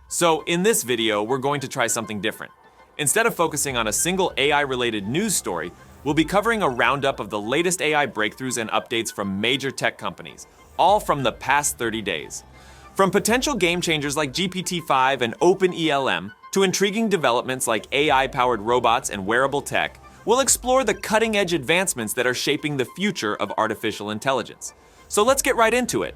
So in this video, we're going to try something different. Instead of focusing on a single AI-related news story, we'll be covering a roundup of the latest AI breakthroughs and updates from major tech companies, all from the past 30 days. From potential game changers like GPT-5 and OpenELM, to intriguing developments like AI-powered robots and wearable tech, we'll explore the cutting-edge advancements that are shaping the future of artificial intelligence. So let's get right into it.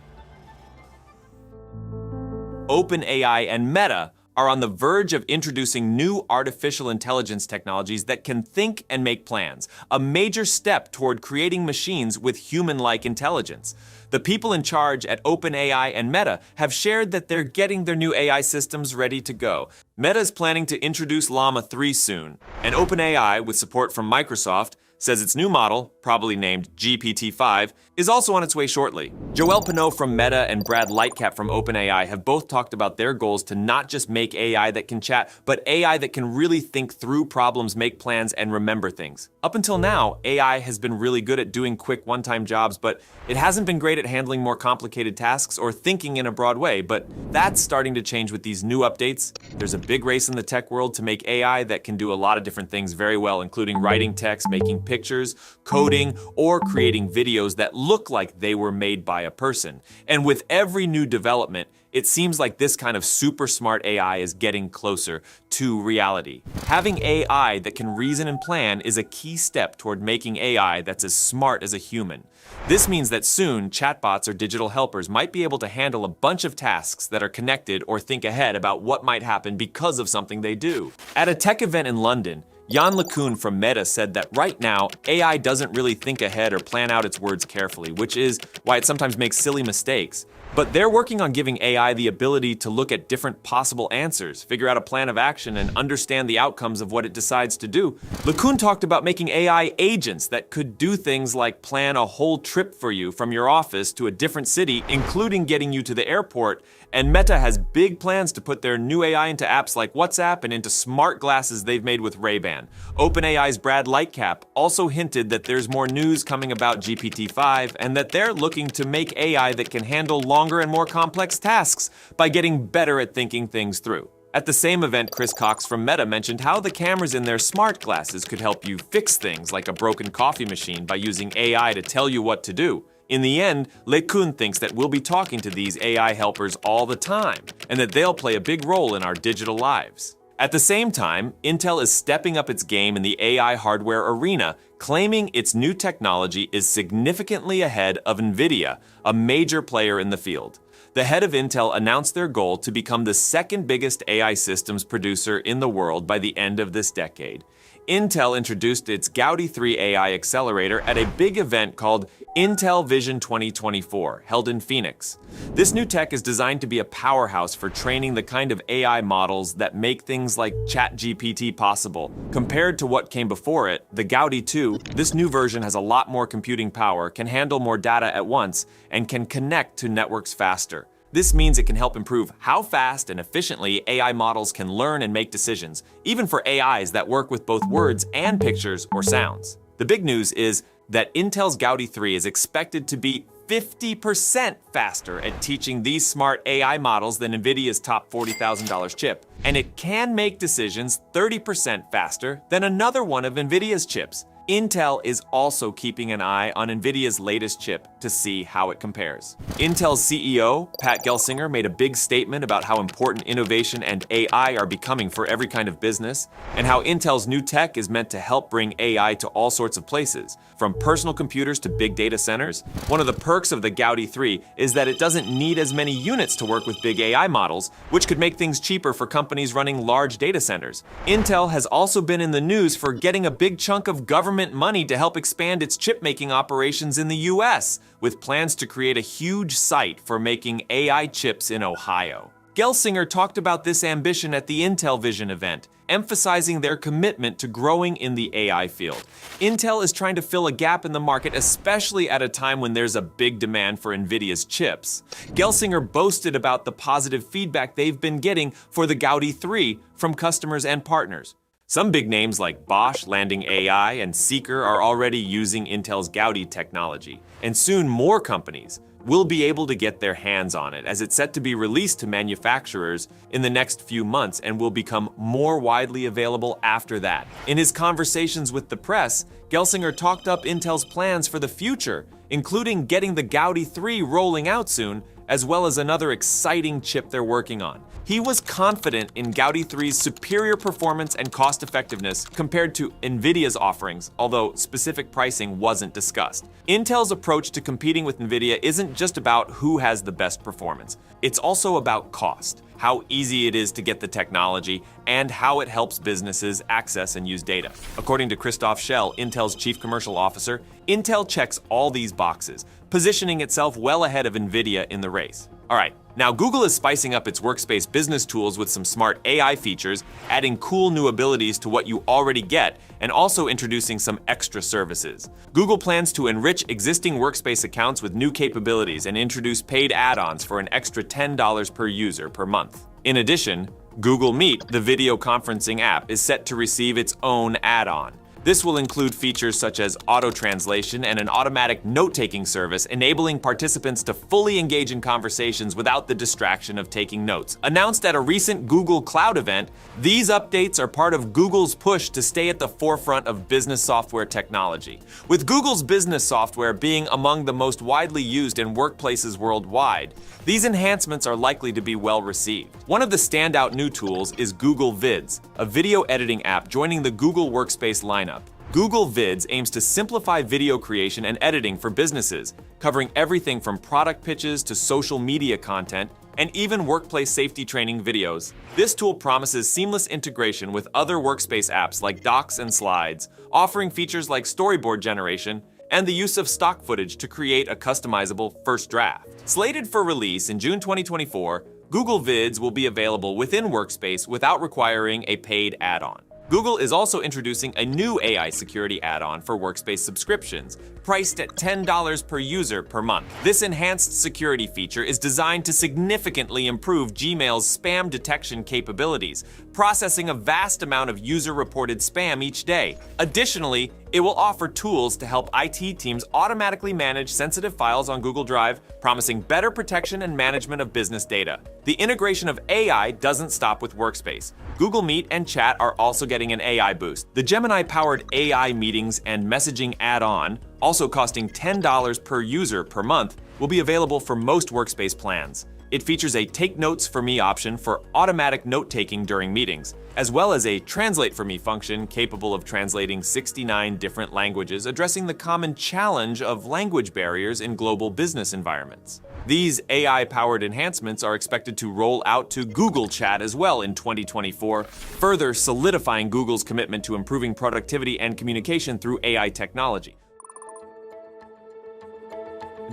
OpenAI and Meta are on the verge of introducing new artificial intelligence technologies that can think and make plans, a major step toward creating machines with human-like intelligence. The people in charge at OpenAI and Meta have shared that they're getting their new AI systems ready to go. Meta is planning to introduce Llama 3 soon, and OpenAI, with support from Microsoft, says its new model, probably named GPT-5, is also on its way shortly. Joel Pineau from Meta and Brad Lightcap from OpenAI have both talked about their goals to not just make AI that can chat, but AI that can really think through problems, make plans, and remember things. Up until now, AI has been really good at doing quick one-time jobs, but it hasn't been great at handling more complicated tasks or thinking in a broad way, but that's starting to change with these new updates. There's a big race in the tech world to make AI that can do a lot of different things very well, including writing text, making pictures, coding, or creating videos that look like they were made by a person. And with every new development, it seems like this kind of super smart AI is getting closer to reality. Having AI that can reason and plan is a key step toward making AI that's as smart as a human. This means that soon, chatbots or digital helpers might be able to handle a bunch of tasks that are connected or think ahead about what might happen because of something they do. At a tech event in London, Yann LeCun from Meta said that right now, AI doesn't really think ahead or plan out its words carefully, which is why it sometimes makes silly mistakes. But they're working on giving AI the ability to look at different possible answers, figure out a plan of action, and understand the outcomes of what it decides to do. LeCun talked about making AI agents that could do things like plan a whole trip for you from your office to a different city, including getting you to the airport. And Meta has big plans to put their new AI into apps like WhatsApp and into smart glasses they've made with Ray-Ban. OpenAI's Brad Lightcap also hinted that there's more news coming about GPT-5 and that they're looking to make AI that can handle longer and more complex tasks by getting better at thinking things through. At the same event, Chris Cox from Meta mentioned how the cameras in their smart glasses could help you fix things like a broken coffee machine by using AI to tell you what to do. In the end, LeCun thinks that we'll be talking to these AI helpers all the time, and that they'll play a big role in our digital lives. At the same time, Intel is stepping up its game in the AI hardware arena, claiming its new technology is significantly ahead of NVIDIA, a major player in the field. The head of Intel announced their goal to become the second biggest AI systems producer in the world by the end of this decade. Intel introduced its Gaudi 3 AI accelerator at a big event called Intel Vision 2024, held in Phoenix. This new tech is designed to be a powerhouse for training the kind of AI models that make things like ChatGPT possible. Compared to what came before it, the Gaudi 2, this new version has a lot more computing power, can handle more data at once, and can connect to networks faster. This means it can help improve how fast and efficiently AI models can learn and make decisions, even for AIs that work with both words and pictures or sounds. The big news is that Intel's Gaudi 3 is expected to be 50% faster at teaching these smart AI models than NVIDIA's top $40,000 chip. And it can make decisions 30% faster than another one of NVIDIA's chips. Intel is also keeping an eye on NVIDIA's latest chip to see how it compares. Intel's CEO, Pat Gelsinger, made a big statement about how important innovation and AI are becoming for every kind of business, and how Intel's new tech is meant to help bring AI to all sorts of places, from personal computers to big data centers. One of the perks of the Gaudi 3 is that it doesn't need as many units to work with big AI models, which could make things cheaper for companies running large data centers. Intel has also been in the news for getting a big chunk of government money to help expand its chip-making operations in the US, with plans to create a huge site for making AI chips in Ohio. Gelsinger talked about this ambition at the Intel Vision event, emphasizing their commitment to growing in the AI field. Intel is trying to fill a gap in the market, especially at a time when there's a big demand for NVIDIA's chips. Gelsinger boasted about the positive feedback they've been getting for the Gaudi 3 from customers and partners. Some big names like Bosch, Landing AI, and Seeker are already using Intel's Gaudi technology, and soon more companies, will be able to get their hands on it, as it's set to be released to manufacturers in the next few months and will become more widely available after that. In his conversations with the press, Gelsinger talked up Intel's plans for the future, including getting the Gaudi 3 rolling out soon, as well as another exciting chip they're working on. He was confident in Gaudi 3's superior performance and cost-effectiveness compared to NVIDIA's offerings, although specific pricing wasn't discussed. Intel's approach to competing with NVIDIA isn't just about who has the best performance. It's also about cost, how easy it is to get the technology, and how it helps businesses access and use data. According to Christoph Schell, Intel's chief commercial officer, Intel checks all these boxes, positioning itself well ahead of NVIDIA in the race. All right, now Google is spicing up its workspace business tools with some smart AI features, adding cool new abilities to what you already get, and also introducing some extra services. Google plans to enrich existing workspace accounts with new capabilities and introduce paid add-ons for an extra $10 per user per month. In addition, Google Meet, the video conferencing app, is set to receive its own add-on. This will include features such as auto-translation and an automatic note-taking service, enabling participants to fully engage in conversations without the distraction of taking notes. Announced at a recent Google Cloud event, these updates are part of Google's push to stay at the forefront of business software technology. With Google's business software being among the most widely used in workplaces worldwide, these enhancements are likely to be well received. One of the standout new tools is Google Vids, a video editing app joining the Google Workspace lineup. Google Vids aims to simplify video creation and editing for businesses, covering everything from product pitches to social media content, and even workplace safety training videos. This tool promises seamless integration with other workspace apps like Docs and Slides, offering features like storyboard generation and the use of stock footage to create a customizable first draft. Slated for release in June 2024, Google Vids will be available within Workspace without requiring a paid add-on. Google is also introducing a new AI security add-on for Workspace subscriptions, priced at $10 per user per month. This enhanced security feature is designed to significantly improve Gmail's spam detection capabilities, processing a vast amount of user-reported spam each day. Additionally, it will offer tools to help IT teams automatically manage sensitive files on Google Drive, promising better protection and management of business data. The integration of AI doesn't stop with Workspace. Google Meet and Chat are also getting an AI boost. The Gemini-powered AI meetings and messaging add-on, also costing $10 per user per month, will be available for most Workspace plans. It features a Take Notes for Me option for automatic note-taking during meetings, as well as a Translate for Me function capable of translating 69 different languages, addressing the common challenge of language barriers in global business environments. These AI-powered enhancements are expected to roll out to Google Chat as well in 2024, further solidifying Google's commitment to improving productivity and communication through AI technology.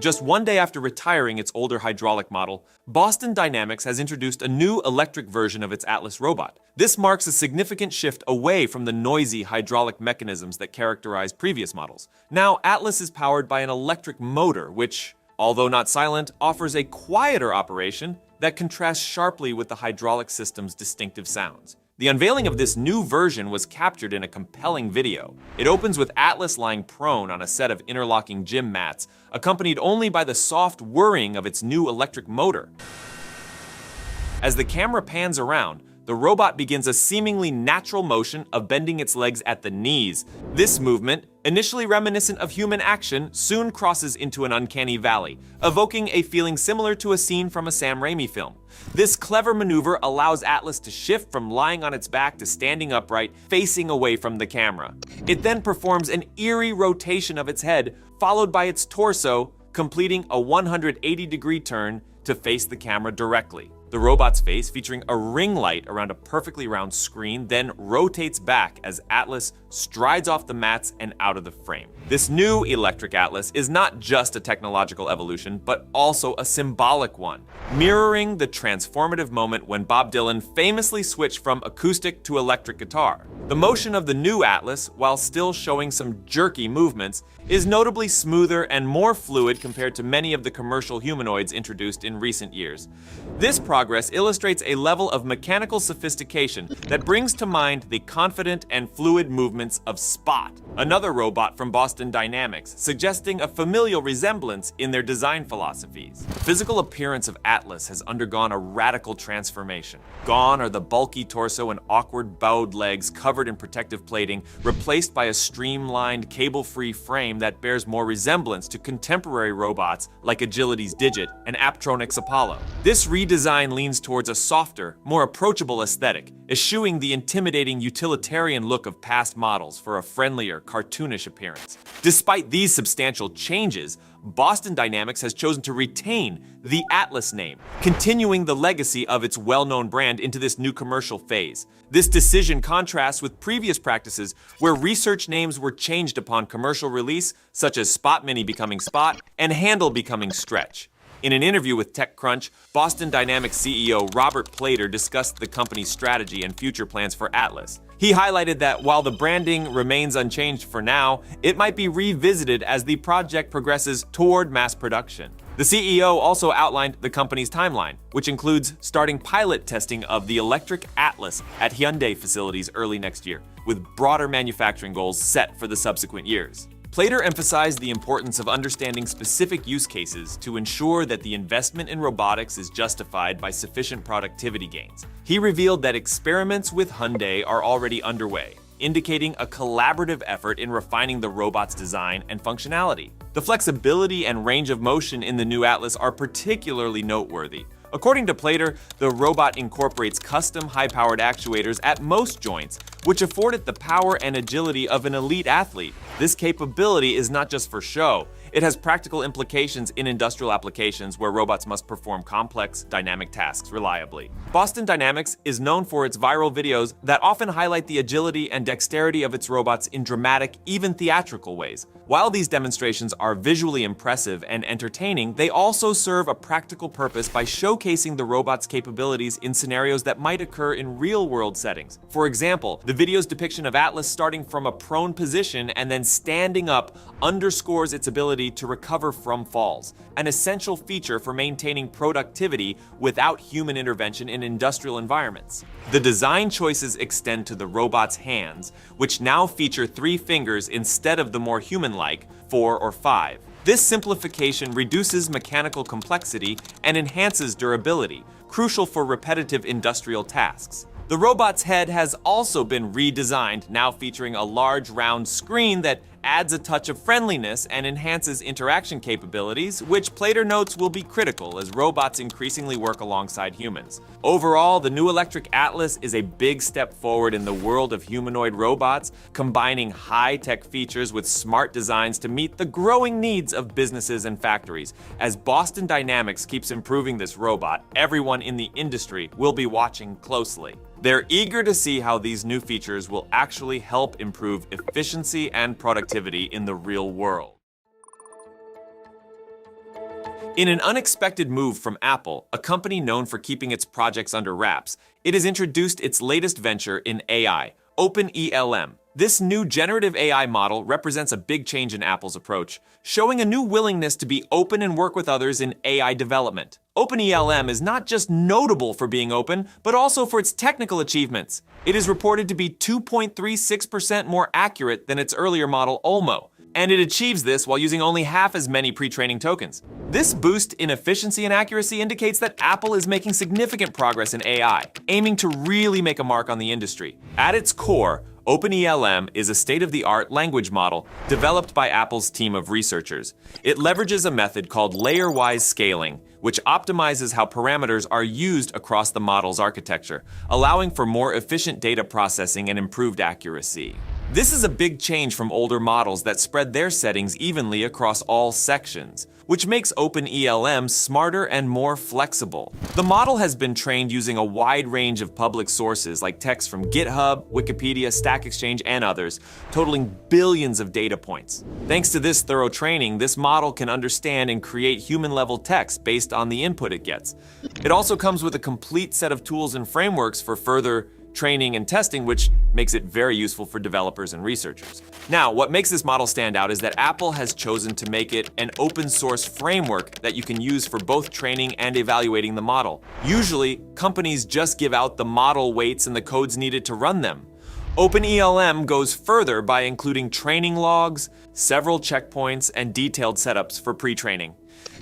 Just one day after retiring its older hydraulic model, Boston Dynamics has introduced a new electric version of its Atlas robot. This marks a significant shift away from the noisy hydraulic mechanisms that characterized previous models. Now, Atlas is powered by an electric motor, which, although not silent, offers a quieter operation that contrasts sharply with the hydraulic system's distinctive sounds. The unveiling of this new version was captured in a compelling video. It opens with Atlas lying prone on a set of interlocking gym mats, accompanied only by the soft whirring of its new electric motor. As the camera pans around, the robot begins a seemingly natural motion of bending its legs at the knees. This movement, initially reminiscent of human action, soon crosses into an uncanny valley, evoking a feeling similar to a scene from a Sam Raimi film. This clever maneuver allows Atlas to shift from lying on its back to standing upright, facing away from the camera. It then performs an eerie rotation of its head, followed by its torso, completing a 180-degree turn to face the camera directly. The robot's face, featuring a ring light around a perfectly round screen, then rotates back as Atlas strides off the mats and out of the frame. This new electric Atlas is not just a technological evolution, but also a symbolic one, mirroring the transformative moment when Bob Dylan famously switched from acoustic to electric guitar. The motion of the new Atlas, while still showing some jerky movements, is notably smoother and more fluid compared to many of the commercial humanoids introduced in recent years. This project progress illustrates a level of mechanical sophistication that brings to mind the confident and fluid movements of Spot, another robot from Boston Dynamics, suggesting a familial resemblance in their design philosophies. The physical appearance of Atlas has undergone a radical transformation. Gone are the bulky torso and awkward bowed legs covered in protective plating, replaced by a streamlined, cable-free frame that bears more resemblance to contemporary robots like Agility's Digit and Aptronic's Apollo. This redesign leans towards a softer, more approachable aesthetic, eschewing the intimidating utilitarian look of past models for a friendlier, cartoonish appearance. Despite these substantial changes, Boston Dynamics has chosen to retain the Atlas name, continuing the legacy of its well-known brand into this new commercial phase. This decision contrasts with previous practices where research names were changed upon commercial release, such as Spot Mini becoming Spot and Handle becoming Stretch. In an interview with TechCrunch, Boston Dynamics CEO Robert Plater discussed the company's strategy and future plans for Atlas. He highlighted that while the branding remains unchanged for now, it might be revisited as the project progresses toward mass production. The CEO also outlined the company's timeline, which includes starting pilot testing of the electric Atlas at Hyundai facilities early next year, with broader manufacturing goals set for the subsequent years. Plater emphasized the importance of understanding specific use cases to ensure that the investment in robotics is justified by sufficient productivity gains. He revealed that experiments with Hyundai are already underway, indicating a collaborative effort in refining the robot's design and functionality. The flexibility and range of motion in the new Atlas are particularly noteworthy. According to Plater, the robot incorporates custom high-powered actuators at most joints, which afford it the power and agility of an elite athlete. This capability is not just for show. It has practical implications in industrial applications where robots must perform complex, dynamic tasks reliably. Boston Dynamics is known for its viral videos that often highlight the agility and dexterity of its robots in dramatic, even theatrical ways. While these demonstrations are visually impressive and entertaining, they also serve a practical purpose by showcasing the robot's capabilities in scenarios that might occur in real-world settings. For example, the video's depiction of Atlas starting from a prone position and then standing up underscores its ability to recover from falls, an essential feature for maintaining productivity without human intervention in industrial environments. The design choices extend to the robot's hands, which now feature 3 fingers instead of the more human-like 4 or 5. This simplification reduces mechanical complexity and enhances durability, crucial for repetitive industrial tasks. The robot's head has also been redesigned, now featuring a large round screen that adds a touch of friendliness and enhances interaction capabilities, which Plater notes will be critical as robots increasingly work alongside humans. Overall, the new electric Atlas is a big step forward in the world of humanoid robots, combining high-tech features with smart designs to meet the growing needs of businesses and factories. As Boston Dynamics keeps improving this robot, everyone in the industry will be watching closely. They're eager to see how these new features will actually help improve efficiency and productivity in the real world. In an unexpected move from Apple, a company known for keeping its projects under wraps, it has introduced its latest venture in AI, OpenELM. This new generative AI model represents a big change in Apple's approach, showing a new willingness to be open and work with others in AI development. OpenELM is not just notable for being open, but also for its technical achievements. It is reported to be 2.36% more accurate than its earlier model, Olmo, and it achieves this while using only half as many pre-training tokens. This boost in efficiency and accuracy indicates that Apple is making significant progress in AI, aiming to really make a mark on the industry. At its core, OpenELM is a state-of-the-art language model developed by Apple's team of researchers. It leverages a method called layer-wise scaling, which optimizes how parameters are used across the model's architecture, allowing for more efficient data processing and improved accuracy. This is a big change from older models that spread their settings evenly across all sections, which makes OpenELM smarter and more flexible. The model has been trained using a wide range of public sources like text from GitHub, Wikipedia, Stack Exchange, and others, totaling billions of data points. Thanks to this thorough training, this model can understand and create human-level text based on the input it gets. It also comes with a complete set of tools and frameworks for further training, and testing, which makes it very useful for developers and researchers. Now, what makes this model stand out is that Apple has chosen to make it an open source framework that you can use for both training and evaluating the model. Usually, companies just give out the model weights and the codes needed to run them. OpenELM goes further by including training logs, several checkpoints, and detailed setups for pre-training.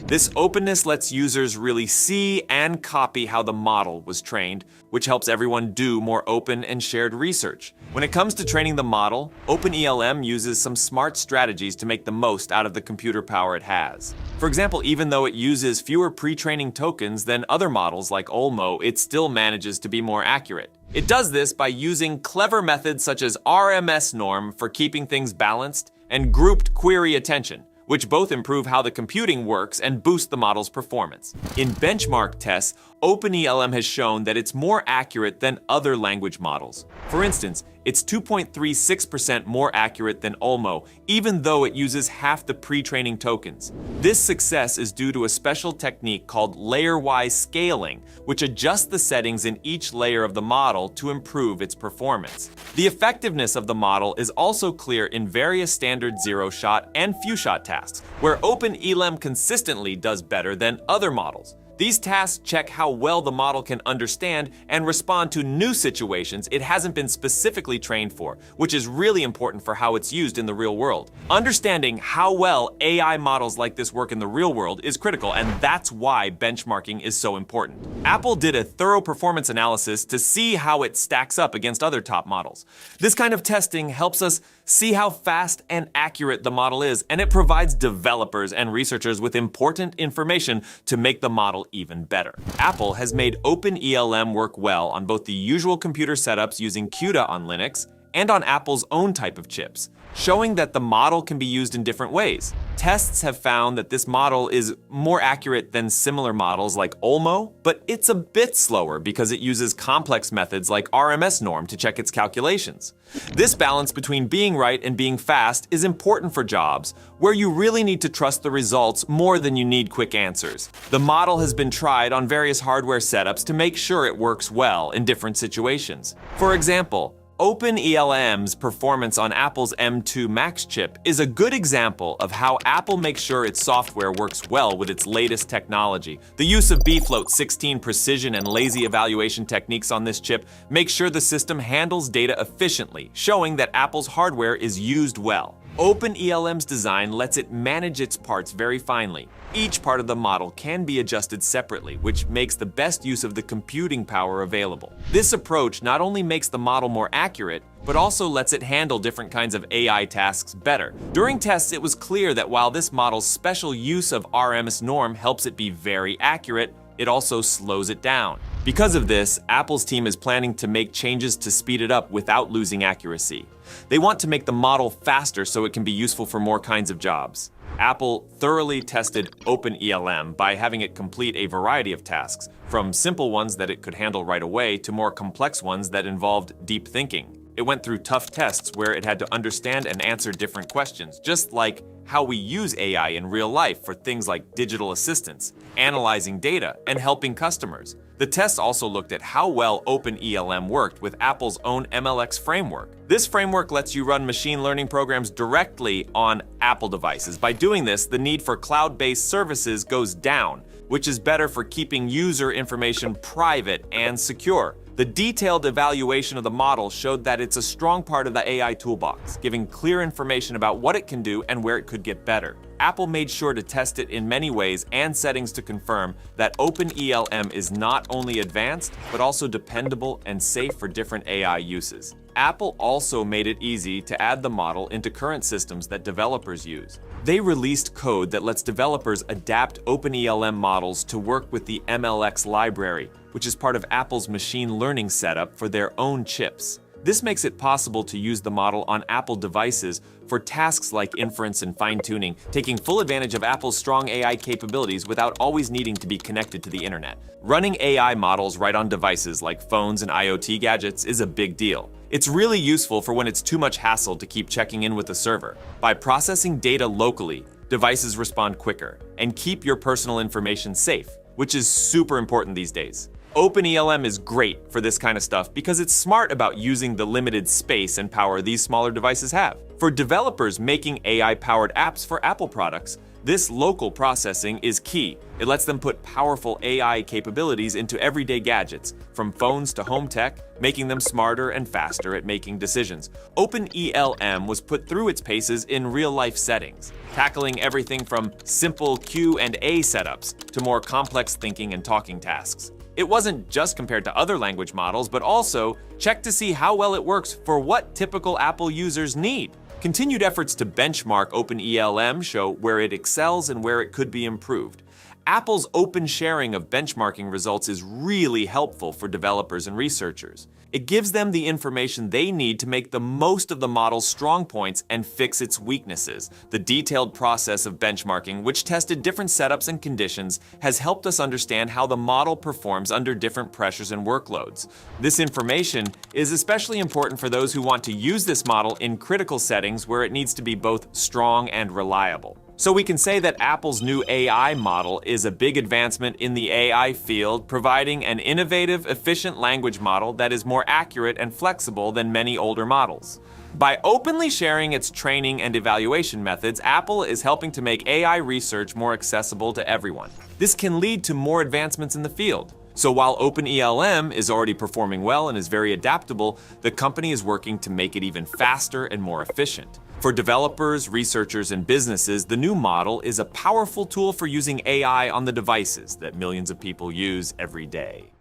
This openness lets users really see and copy how the model was trained, which helps everyone do more open and shared research. When it comes to training the model, OpenELM uses some smart strategies to make the most out of the computer power it has. For example, even though it uses fewer pre-training tokens than other models like Olmo, it still manages to be more accurate. It does this by using clever methods such as RMS norm for keeping things balanced and grouped query attention, which both improve how the computing works and boost the model's performance. In benchmark tests, OpenELM has shown that it's more accurate than other language models. For instance, it's 2.36% more accurate than Olmo, even though it uses half the pre-training tokens. This success is due to a special technique called layer-wise scaling, which adjusts the settings in each layer of the model to improve its performance. The effectiveness of the model is also clear in various standard zero-shot and few-shot tasks, where OpenELM consistently does better than other models. These tasks check how well the model can understand and respond to new situations it hasn't been specifically trained for, which is really important for how it's used in the real world. Understanding how well AI models like this work in the real world is critical, and that's why benchmarking is so important. Apple did a thorough performance analysis to see how it stacks up against other top models. This kind of testing helps us see how fast and accurate the model is, and it provides developers and researchers with important information to make the model even better. Apple has made OpenELM work well on both the usual computer setups using CUDA on Linux and on Apple's own type of chips, showing that the model can be used in different ways. Tests have found that this model is more accurate than similar models like Olmo, but it's a bit slower because it uses complex methods like RMS norm to check its calculations. This balance between being right and being fast is important for jobs where you really need to trust the results more than you need quick answers. The model has been tried on various hardware setups to make sure it works well in different situations. For example, OpenELM's performance on Apple's M2 Max chip is a good example of how Apple makes sure its software works well with its latest technology. The use of bfloat 16 precision and lazy evaluation techniques on this chip makes sure the system handles data efficiently, showing that Apple's hardware is used well. OpenELM's design lets it manage its parts very finely. Each part of the model can be adjusted separately, which makes the best use of the computing power available. This approach not only makes the model more accurate, but also lets it handle different kinds of AI tasks better. During tests, it was clear that while this model's special use of RMS norm helps it be very accurate, it also slows it down. Because of this, Apple's team is planning to make changes to speed it up without losing accuracy. They want to make the model faster so it can be useful for more kinds of jobs. Apple thoroughly tested OpenELM by having it complete a variety of tasks, from simple ones that it could handle right away to more complex ones that involved deep thinking. It went through tough tests where it had to understand and answer different questions, just like how we use AI in real life for things like digital assistants, analyzing data, and helping customers. The tests also looked at how well OpenELM worked with Apple's own MLX framework. This framework lets you run machine learning programs directly on Apple devices. By doing this, the need for cloud-based services goes down, which is better for keeping user information private and secure. The detailed evaluation of the model showed that it's a strong part of the AI toolbox, giving clear information about what it can do and where it could get better. Apple made sure to test it in many ways and settings to confirm that OpenELM is not only advanced, but also dependable and safe for different AI uses. Apple also made it easy to add the model into current systems that developers use. They released code that lets developers adapt OpenELM models to work with the MLX library, which is part of Apple's machine learning setup for their own chips. This makes it possible to use the model on Apple devices for tasks like inference and fine-tuning, taking full advantage of Apple's strong AI capabilities without always needing to be connected to the internet. Running AI models right on devices like phones and IoT gadgets is a big deal. It's really useful for when it's too much hassle to keep checking in with the server. By processing data locally, devices respond quicker and keep your personal information safe. which is super important these days. OpenELM is great for this kind of stuff because it's smart about using the limited space and power these smaller devices have. For developers making AI-powered apps for Apple products, this local processing is key. It lets them put powerful AI capabilities into everyday gadgets, from phones to home tech, making them smarter and faster at making decisions. OpenELM was put through its paces in real-life settings, tackling everything from simple Q&A setups to more complex thinking and talking tasks. It wasn't just compared to other language models, but also checked to see how well it works for what typical Apple users need. Continued efforts to benchmark OpenELM show where it excels and where it could be improved. Apple's open sharing of benchmarking results is really helpful for developers and researchers. It gives them the information they need to make the most of the model's strong points and fix its weaknesses. The detailed process of benchmarking, which tested different setups and conditions, has helped us understand how the model performs under different pressures and workloads. This information is especially important for those who want to use this model in critical settings where it needs to be both strong and reliable. So we can say that Apple's new AI model is a big advancement in the AI field, providing an innovative, efficient language model that is more accurate and flexible than many older models. By openly sharing its training and evaluation methods, Apple is helping to make AI research more accessible to everyone. This can lead to more advancements in the field. So while OpenELM is already performing well and is very adaptable, the company is working to make it even faster and more efficient. For developers, researchers, and businesses, the new model is a powerful tool for using AI on the devices that millions of people use every day.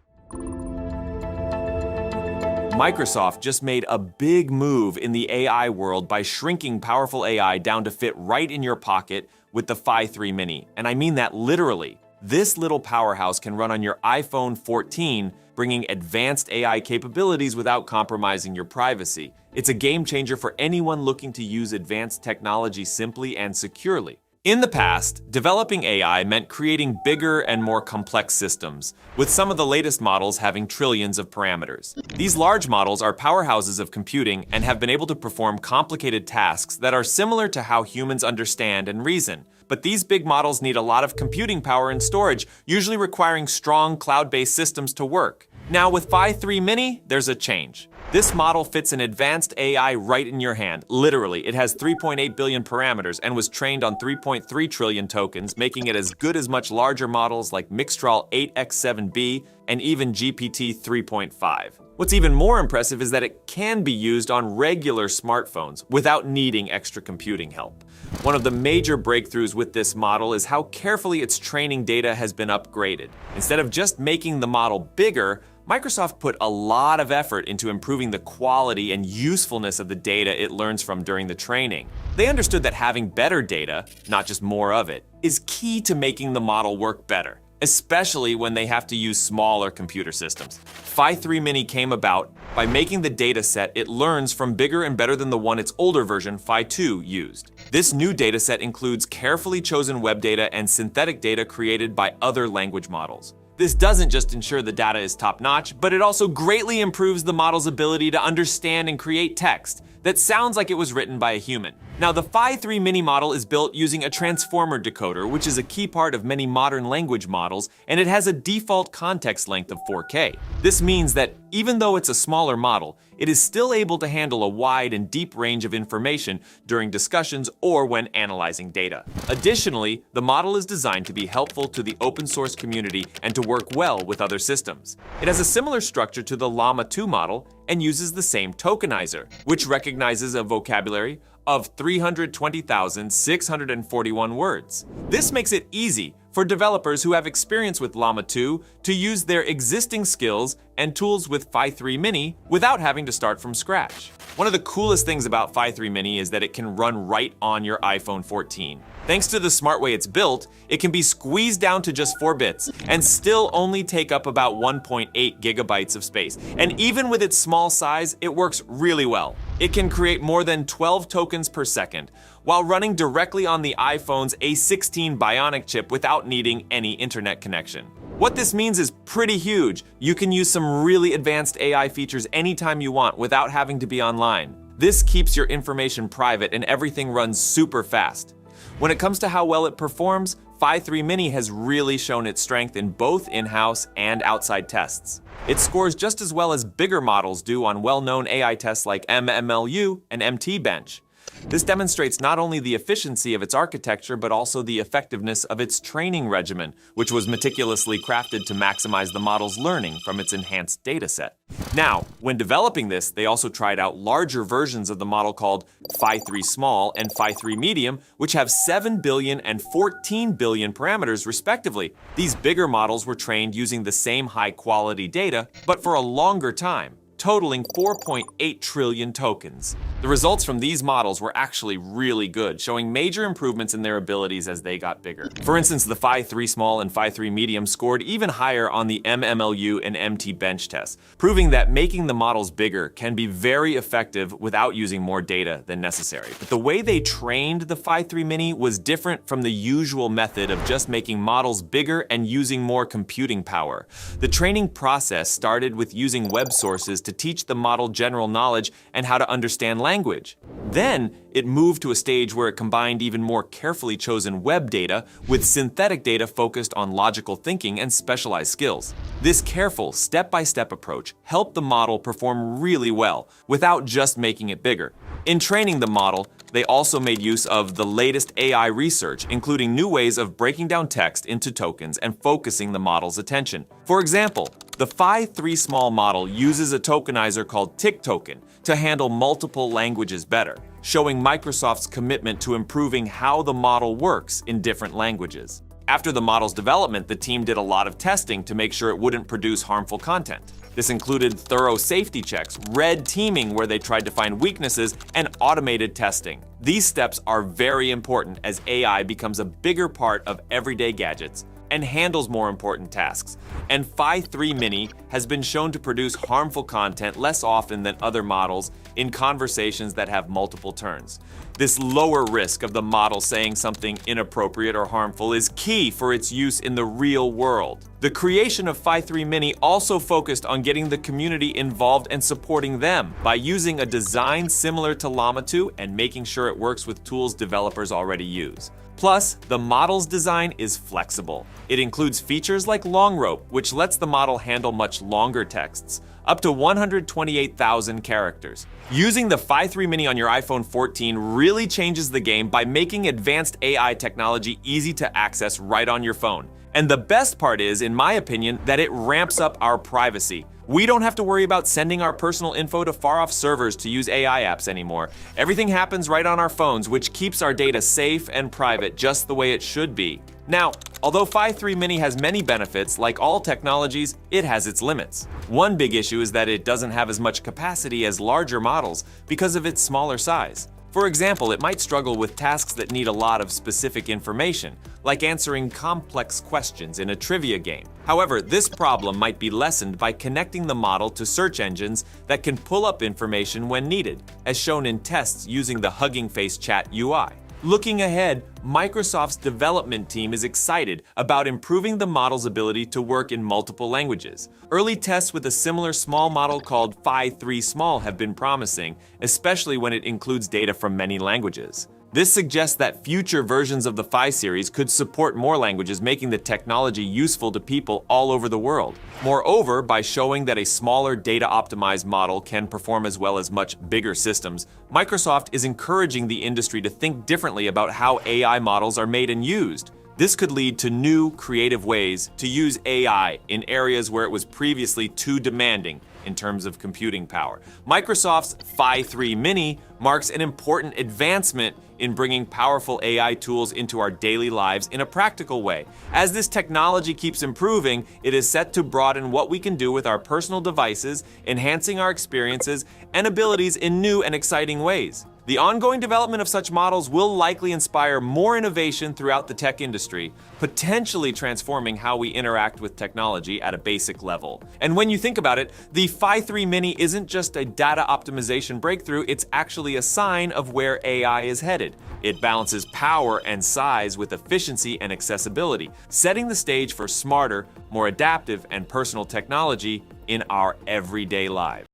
Microsoft just made a big move in the AI world by shrinking powerful AI down to fit right in your pocket with the Phi-3 Mini, and I mean that literally. This little powerhouse can run on your iPhone 14, bringing advanced AI capabilities without compromising your privacy. It's a game changer for anyone looking to use advanced technology simply and securely. In the past, developing AI meant creating bigger and more complex systems, with some of the latest models having trillions of parameters. These large models are powerhouses of computing and have been able to perform complicated tasks that are similar to how humans understand and reason. But these big models need a lot of computing power and storage, usually requiring strong cloud-based systems to work. Now with Phi-3 Mini, there's a change. This model fits an advanced AI right in your hand. Literally, it has 3.8 billion parameters and was trained on 3.3 trillion tokens, making it as good as much larger models like Mixtral 8x7b and even GPT 3.5. What's even more impressive is that it can be used on regular smartphones without needing extra computing help. One of the major breakthroughs with this model is how carefully its training data has been upgraded. Instead of just making the model bigger, Microsoft put a lot of effort into improving the quality and usefulness of the data it learns from during the training. They understood that having better data, not just more of it, is key to making the model work better, especially when they have to use smaller computer systems. Phi-3 Mini came about by making the data set it learns from bigger and better than the one its older version, Phi-2, used. This new data set includes carefully chosen web data and synthetic data created by other language models. This doesn't just ensure the data is top-notch, but it also greatly improves the model's ability to understand and create text that sounds like it was written by a human. Now, the Phi-3 Mini model is built using a transformer decoder, which is a key part of many modern language models, and it has a default context length of 4K. This means that even though it's a smaller model, it is still able to handle a wide and deep range of information during discussions or when analyzing data. Additionally, the model is designed to be helpful to the open source community and to work well with other systems. It has a similar structure to the Llama 2 model and uses the same tokenizer, which recognizes a vocabulary of 320,641 words. This makes it easy for developers who have experience with Llama 2 to use their existing skills and tools with Phi-3 Mini without having to start from scratch. One of the coolest things about Phi-3 Mini is that it can run right on your iPhone 14. Thanks to the smart way it's built, it can be squeezed down to just 4 bits and still only take up about 1.8 gigabytes of space. And even with its small size, it works really well. It can create more than 12 tokens per second, while running directly on the iPhone's A16 Bionic chip without needing any internet connection. What this means is pretty huge. You can use some really advanced AI features anytime you want without having to be online. This keeps your information private and everything runs super fast. When it comes to how well it performs, Phi-3 Mini has really shown its strength in both in-house and outside tests. It scores just as well as bigger models do on well-known AI tests like MMLU and MT-Bench. This demonstrates not only the efficiency of its architecture, but also the effectiveness of its training regimen, which was meticulously crafted to maximize the model's learning from its enhanced dataset. Now, when developing this, they also tried out larger versions of the model called Phi-3 Small and Phi-3 Medium, which have 7 billion and 14 billion parameters respectively. These bigger models were trained using the same high-quality data, but for a longer time, totaling 4.8 trillion tokens. The results from these models were actually really good, showing major improvements in their abilities as they got bigger. For instance, the Phi-3 Small and Phi-3 Medium scored even higher on the MMLU and MT Bench tests, proving that making the models bigger can be very effective without using more data than necessary. But the way they trained the Phi-3 Mini was different from the usual method of just making models bigger and using more computing power. The training process started with using web sources to teach the model general knowledge and how to understand language. Then, it moved to a stage where it combined even more carefully chosen web data with synthetic data focused on logical thinking and specialized skills. This careful, step-by-step approach helped the model perform really well, without just making it bigger. In training the model, they also made use of the latest AI research, including new ways of breaking down text into tokens and focusing the model's attention. For example, the Phi-3 Small model uses a tokenizer called Tick Token to handle multiple languages better, showing Microsoft's commitment to improving how the model works in different languages. After the model's development, the team did a lot of testing to make sure it wouldn't produce harmful content. This included thorough safety checks, red teaming where they tried to find weaknesses, and automated testing. These steps are very important as AI becomes a bigger part of everyday gadgets and handles more important tasks. And Phi-3 Mini has been shown to produce harmful content less often than other models in conversations that have multiple turns. This lower risk of the model saying something inappropriate or harmful is key for its use in the real world. The creation of Phi-3 Mini also focused on getting the community involved and supporting them by using a design similar to Llama 2 and making sure it works with tools developers already use. Plus, the model's design is flexible. It includes features like long rope, which lets the model handle much longer texts, up to 128,000 characters. Using the Phi-3 Mini on your iPhone 14 really changes the game by making advanced AI technology easy to access right on your phone. And the best part is, in my opinion, that it ramps up our privacy. We don't have to worry about sending our personal info to far-off servers to use AI apps anymore. Everything happens right on our phones, which keeps our data safe and private just the way it should be. Now, although Phi-3 Mini has many benefits, like all technologies, it has its limits. One big issue is that it doesn't have as much capacity as larger models because of its smaller size. For example, it might struggle with tasks that need a lot of specific information, like answering complex questions in a trivia game. However, this problem might be lessened by connecting the model to search engines that can pull up information when needed, as shown in tests using the Hugging Face Chat UI. Looking ahead, Microsoft's development team is excited about improving the model's ability to work in multiple languages. Early tests with a similar small model called Phi-3 Small have been promising, especially when it includes data from many languages. This suggests that future versions of the Phi series could support more languages, making the technology useful to people all over the world. Moreover, by showing that a smaller data-optimized model can perform as well as much bigger systems, Microsoft is encouraging the industry to think differently about how AI models are made and used. This could lead to new, creative ways to use AI in areas where it was previously too demanding in terms of computing power. Microsoft's Phi-3 Mini marks an important advancement in bringing powerful AI tools into our daily lives in a practical way. As this technology keeps improving, it is set to broaden what we can do with our personal devices, enhancing our experiences and abilities in new and exciting ways. The ongoing development of such models will likely inspire more innovation throughout the tech industry, potentially transforming how we interact with technology at a basic level. And when you think about it, the Phi-3 Mini isn't just a data optimization breakthrough, it's actually a sign of where AI is headed. It balances power and size with efficiency and accessibility, setting the stage for smarter, more adaptive, and personal technology in our everyday lives.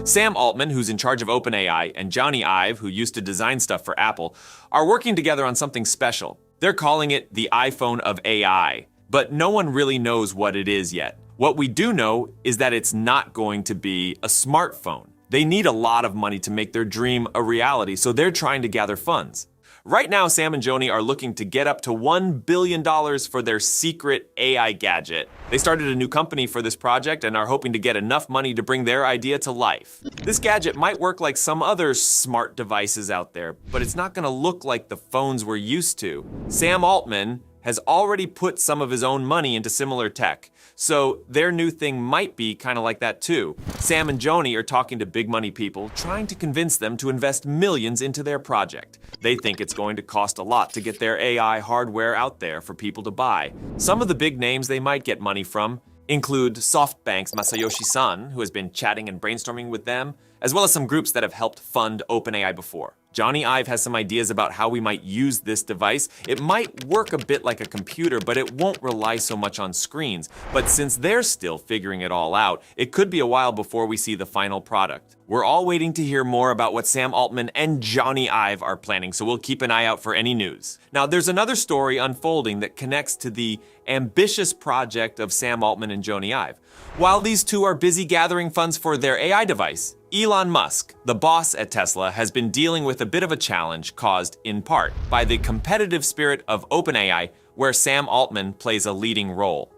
Sam Altman, who's in charge of OpenAI, and Jony Ive, who used to design stuff for Apple, are working together on something special. They're calling it the iPhone of AI, but no one really knows what it is yet. What we do know is that it's not going to be a smartphone. They need a lot of money to make their dream a reality, so they're trying to gather funds. Right now, Sam and Jony are looking to get up to $1 billion for their secret AI gadget. They started a new company for this project and are hoping to get enough money to bring their idea to life. This gadget might work like some other smart devices out there, but it's not going to look like the phones we're used to. Sam Altman has already put some of his own money into similar tech, so their new thing might be kind of like that too. Sam and Jony are talking to big money people, trying to convince them to invest millions into their project. They think it's going to cost a lot to get their AI hardware out there for people to buy. Some of the big names they might get money from include SoftBank's Masayoshi Son, who has been chatting and brainstorming with them, as well as some groups that have helped fund OpenAI before. Jony Ive has some ideas about how we might use this device. It might work a bit like a computer, but it won't rely so much on screens. But since they're still figuring it all out, it could be a while before we see the final product. We're all waiting to hear more about what Sam Altman and Jony Ive are planning, so we'll keep an eye out for any news. Now, there's another story unfolding that connects to the ambitious project of Sam Altman and Jony Ive. While these two are busy gathering funds for their AI device, Elon Musk, the boss at Tesla, has been dealing with a bit of a challenge caused, in part, by the competitive spirit of OpenAI, where Sam Altman plays a leading role.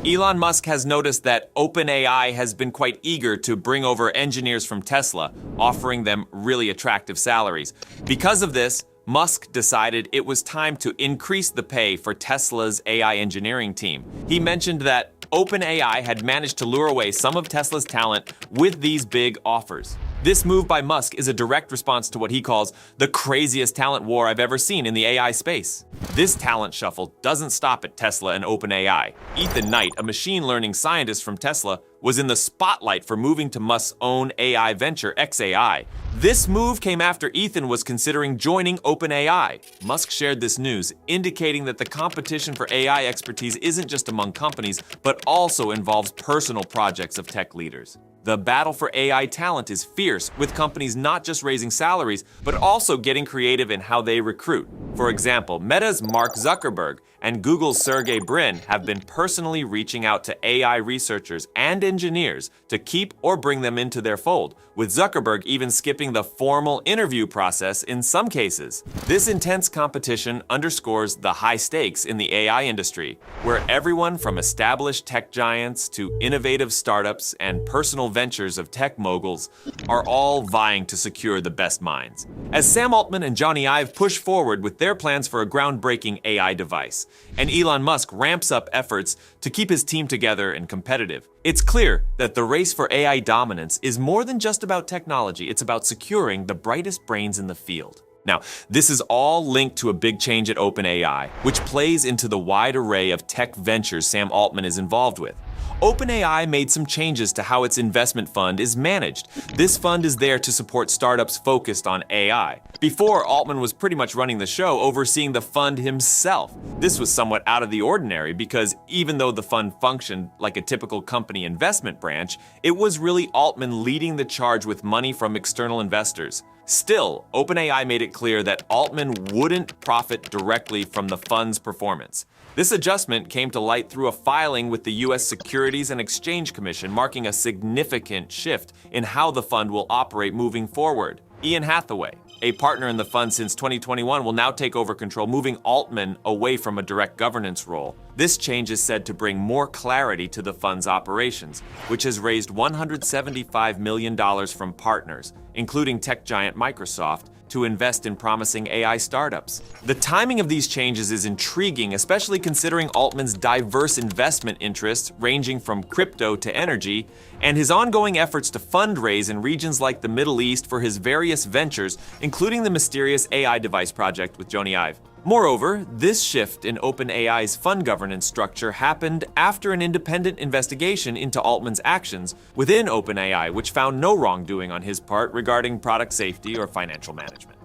Elon Musk has noticed that OpenAI has been quite eager to bring over engineers from Tesla, offering them really attractive salaries. Because of this, Musk decided it was time to increase the pay for Tesla's AI engineering team. He mentioned that OpenAI had managed to lure away some of Tesla's talent with these big offers. This move by Musk is a direct response to what he calls the craziest talent war I've ever seen in the AI space. This talent shuffle doesn't stop at Tesla and OpenAI. Ethan Knight, a machine learning scientist from Tesla, was in the spotlight for moving to Musk's own AI venture, xAI. This move came after Ethan was considering joining OpenAI. Musk shared this news, indicating that the competition for AI expertise isn't just among companies, but also involves personal projects of tech leaders. The battle for AI talent is fierce, with companies not just raising salaries, but also getting creative in how they recruit. For example, Meta's Mark Zuckerberg and Google's Sergey Brin have been personally reaching out to AI researchers and engineers to keep or bring them into their fold, with Zuckerberg even skipping the formal interview process in some cases. This intense competition underscores the high stakes in the AI industry, where everyone from established tech giants to innovative startups and personal ventures of tech moguls are all vying to secure the best minds. As Sam Altman and Jony Ive push forward with their plans for a groundbreaking AI device, and Elon Musk ramps up efforts to keep his team together and competitive, it's clear that the race for AI dominance is more than just about technology, it's about securing the brightest brains in the field. Now, this is all linked to a big change at OpenAI, which plays into the wide array of tech ventures Sam Altman is involved with. OpenAI made some changes to how its investment fund is managed. This fund is there to support startups focused on AI. Before, Altman was pretty much running the show, overseeing the fund himself. This was somewhat out of the ordinary because even though the fund functioned like a typical company investment branch, it was really Altman leading the charge with money from external investors. Still, OpenAI made it clear that Altman wouldn't profit directly from the fund's performance. This adjustment came to light through a filing with the U.S. Securities and Exchange Commission, marking a significant shift in how the fund will operate moving forward. Ian Hathaway, a partner in the fund since 2021, will now take over control, moving Altman away from a direct governance role. This change is said to bring more clarity to the fund's operations, which has raised $175 million from partners, including tech giant Microsoft, to invest in promising AI startups. The timing of these changes is intriguing, especially considering Altman's diverse investment interests ranging from crypto to energy, and his ongoing efforts to fundraise in regions like the Middle East for his various ventures, including the mysterious AI device project with Jony Ive. Moreover, this shift in OpenAI's fund governance structure happened after an independent investigation into Altman's actions within OpenAI, which found no wrongdoing on his part regarding product safety or financial management.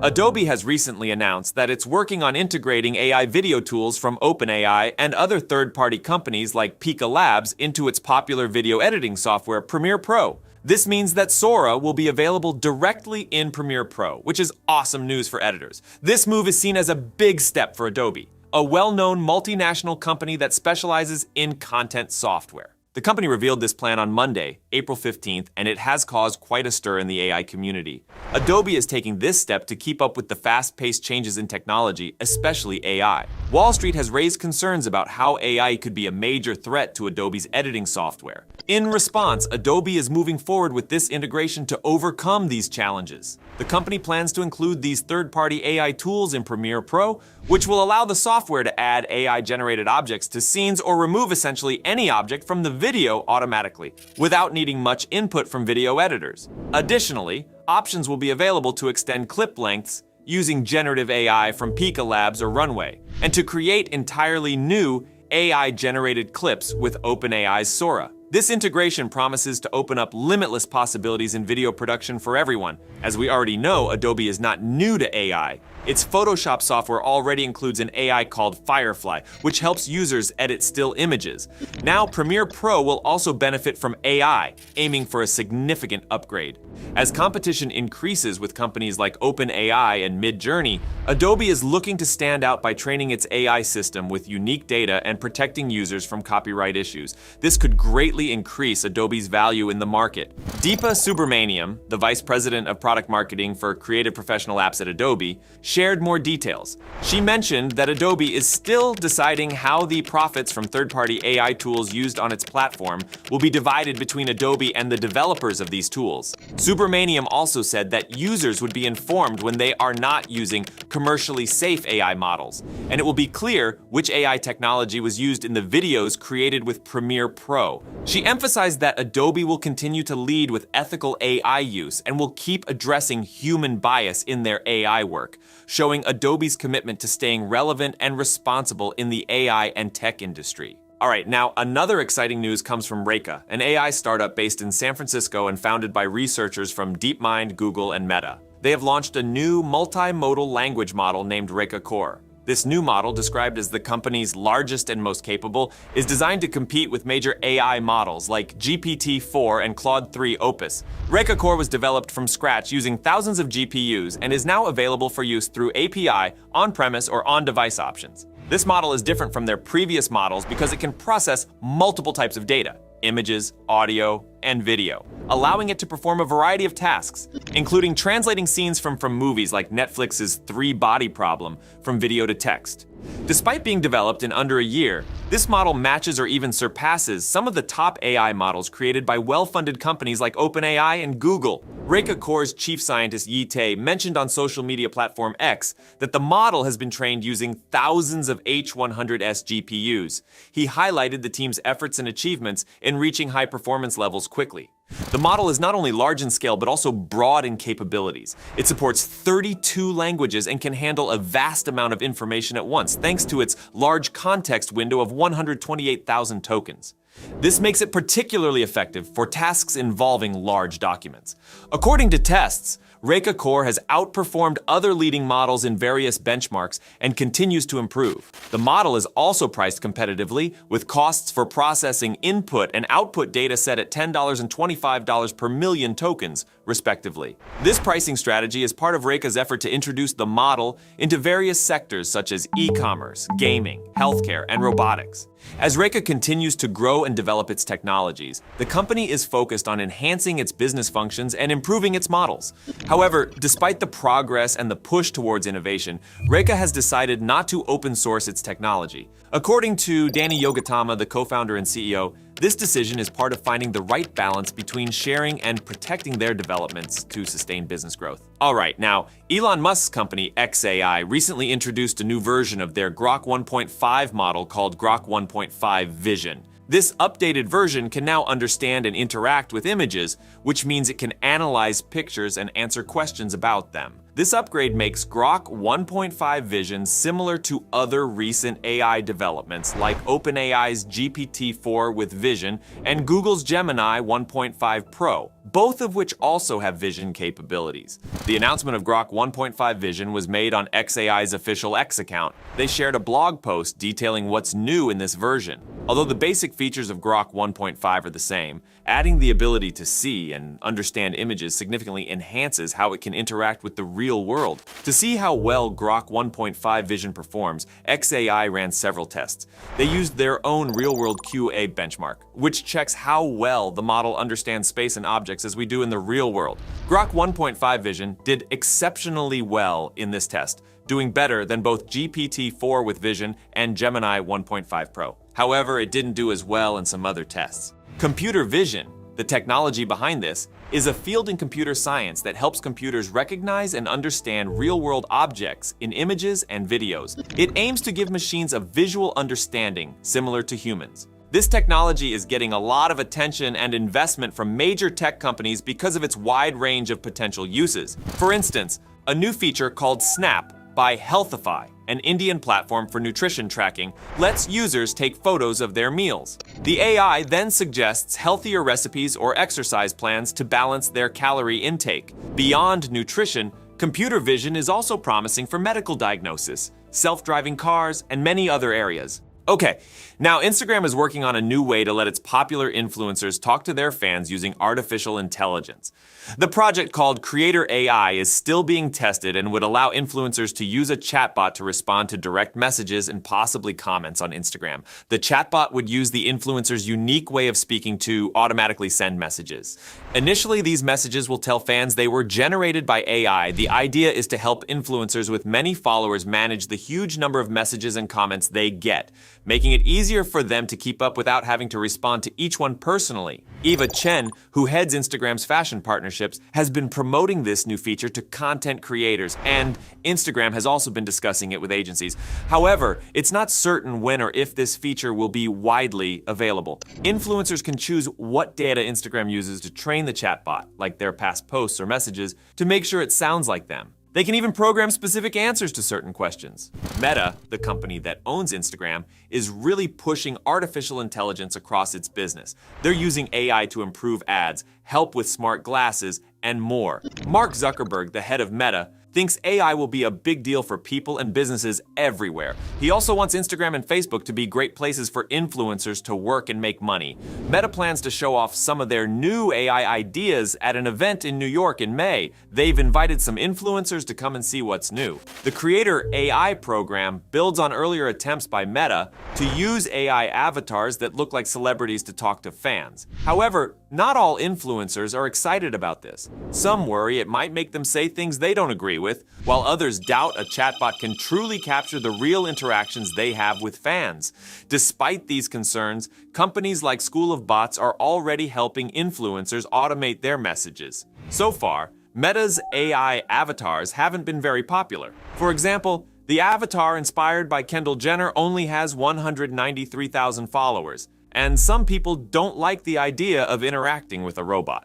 Adobe has recently announced that it's working on integrating AI video tools from OpenAI and other third-party companies like Pika Labs into its popular video editing software Premiere Pro. This means that Sora will be available directly in Premiere Pro, which is awesome news for editors. This move is seen as a big step for Adobe, a well-known multinational company that specializes in content software. The company revealed this plan on Monday, April 15th, and it has caused quite a stir in the AI community. Adobe is taking this step to keep up with the fast-paced changes in technology, especially AI. Wall Street has raised concerns about how AI could be a major threat to Adobe's editing software. In response, Adobe is moving forward with this integration to overcome these challenges. The company plans to include these third-party AI tools in Premiere Pro, which will allow the software to add AI-generated objects to scenes or remove essentially any object from the video automatically, without needing much input from video editors. Additionally, options will be available to extend clip lengths using generative AI from Pika Labs or Runway, and to create entirely new AI-generated clips with OpenAI's Sora. This integration promises to open up limitless possibilities in video production for everyone. As we already know, Adobe is not new to AI. Its Photoshop software already includes an AI called Firefly, which helps users edit still images. Now, Premiere Pro will also benefit from AI, aiming for a significant upgrade. As competition increases with companies like OpenAI and Midjourney, Adobe is looking to stand out by training its AI system with unique data and protecting users from copyright issues. This could greatly increase Adobe's value in the market. Deepa Subramaniam, the Vice President of Product Marketing for Creative Professional Apps at Adobe, shared more details. She mentioned that Adobe is still deciding how the profits from third-party AI tools used on its platform will be divided between Adobe and the developers of these tools. Subramaniam also said that users would be informed when they are not using commercially safe AI models, and it will be clear which AI technology was used in the videos created with Premiere Pro. She emphasized that Adobe will continue to lead with ethical AI use and will keep addressing human bias in their AI work, showing Adobe's commitment to staying relevant and responsible in the AI and tech industry. All right, now another exciting news comes from Reka, an AI startup based in San Francisco and founded by researchers from DeepMind, Google, and Meta. They have launched a new multimodal language model named Reka Core. This new model, described as the company's largest and most capable, is designed to compete with major AI models like GPT-4 and Claude 3 Opus. Reka Core was developed from scratch using thousands of GPUs and is now available for use through API, on-premise, or on-device options. This model is different from their previous models because it can process multiple types of data: images, audio, and video, allowing it to perform a variety of tasks, including translating scenes from movies like Netflix's 3 Body Problem from video to text. Despite being developed in under a year, this model matches or even surpasses some of the top AI models created by well-funded companies like OpenAI and Google. Reka Core's chief scientist Yi Tae mentioned on social media platform X that the model has been trained using thousands of H100S GPUs. He highlighted the team's efforts and achievements in reaching high performance levels quickly. The model is not only large in scale, but also broad in capabilities. It supports 32 languages and can handle a vast amount of information at once, thanks to its large context window of 128,000 tokens. This makes it particularly effective for tasks involving large documents. According to tests, Reka Core has outperformed other leading models in various benchmarks and continues to improve. The model is also priced competitively, with costs for processing input and output data set at $10 and $25 per million tokens, respectively. This pricing strategy is part of Reka's effort to introduce the model into various sectors such as e-commerce, gaming, healthcare, and robotics. As Reka continues to grow and develop its technologies, the company is focused on enhancing its business functions and improving its models. However, despite the progress and the push towards innovation, Reka has decided not to open source its technology. According to Danny Yogatama, the co-founder and CEO, this decision is part of finding the right balance between sharing and protecting their developments to sustain business growth. All right, now, Elon Musk's company xAI recently introduced a new version of their Grok 1.5 model called Grok 1.5 Vision. This updated version can now understand and interact with images, which means it can analyze pictures and answer questions about them. This upgrade makes Grok 1.5 Vision similar to other recent AI developments like OpenAI's GPT-4 with Vision and Google's Gemini 1.5 Pro, both of which also have vision capabilities. The announcement of Grok 1.5 Vision was made on xAI's official X account. They shared a blog post detailing what's new in this version. Although the basic features of Grok 1.5 are the same, adding the ability to see and understand images significantly enhances how it can interact with the real world. To see how well Grok 1.5 Vision performs, xAI ran several tests. They used their own real-world QA benchmark, which checks how well the model understands space and objects as we do in the real world. Grok 1.5 Vision did exceptionally well in this test, doing better than both GPT-4 with Vision and Gemini 1.5 Pro. However, it didn't do as well in some other tests. Computer vision, the technology behind this, is a field in computer science that helps computers recognize and understand real-world objects in images and videos. It aims to give machines a visual understanding similar to humans. This technology is getting a lot of attention and investment from major tech companies because of its wide range of potential uses. For instance, a new feature called Snap by Healthify, an Indian platform for nutrition tracking, lets users take photos of their meals. The AI then suggests healthier recipes or exercise plans to balance their calorie intake. Beyond nutrition, computer vision is also promising for medical diagnosis, self-driving cars, and many other areas. Okay, now Instagram is working on a new way to let its popular influencers talk to their fans using artificial intelligence. The project called Creator AI is still being tested and would allow influencers to use a chatbot to respond to direct messages and possibly comments on Instagram. The chatbot would use the influencer's unique way of speaking to automatically send messages. Initially, these messages will tell fans they were generated by AI. The idea is to help influencers with many followers manage the huge number of messages and comments they get, making it easier for them to keep up without having to respond to each one personally. Eva Chen, who heads Instagram's fashion partnerships, has been promoting this new feature to content creators, and Instagram has also been discussing it with agencies. However, it's not certain when or if this feature will be widely available. Influencers can choose what data Instagram uses to train the chatbot, like their past posts or messages, to make sure it sounds like them. They can even program specific answers to certain questions. Meta, the company that owns Instagram, is really pushing artificial intelligence across its business. They're using AI to improve ads, help with smart glasses, and more. Mark Zuckerberg, the head of Meta, thinks AI will be a big deal for people and businesses everywhere. He also wants Instagram and Facebook to be great places for influencers to work and make money. Meta plans to show off some of their new AI ideas at an event in New York in May. They've invited some influencers to come and see what's new. The Creator AI program builds on earlier attempts by Meta to use AI avatars that look like celebrities to talk to fans. However, not all influencers are excited about this. Some worry it might make them say things they don't agree with, while others doubt a chatbot can truly capture the real interactions they have with fans. Despite these concerns, companies like School of Bots are already helping influencers automate their messages. So far, Meta's AI avatars haven't been very popular. For example, the avatar inspired by Kendall Jenner only has 193,000 followers, and some people don't like the idea of interacting with a robot.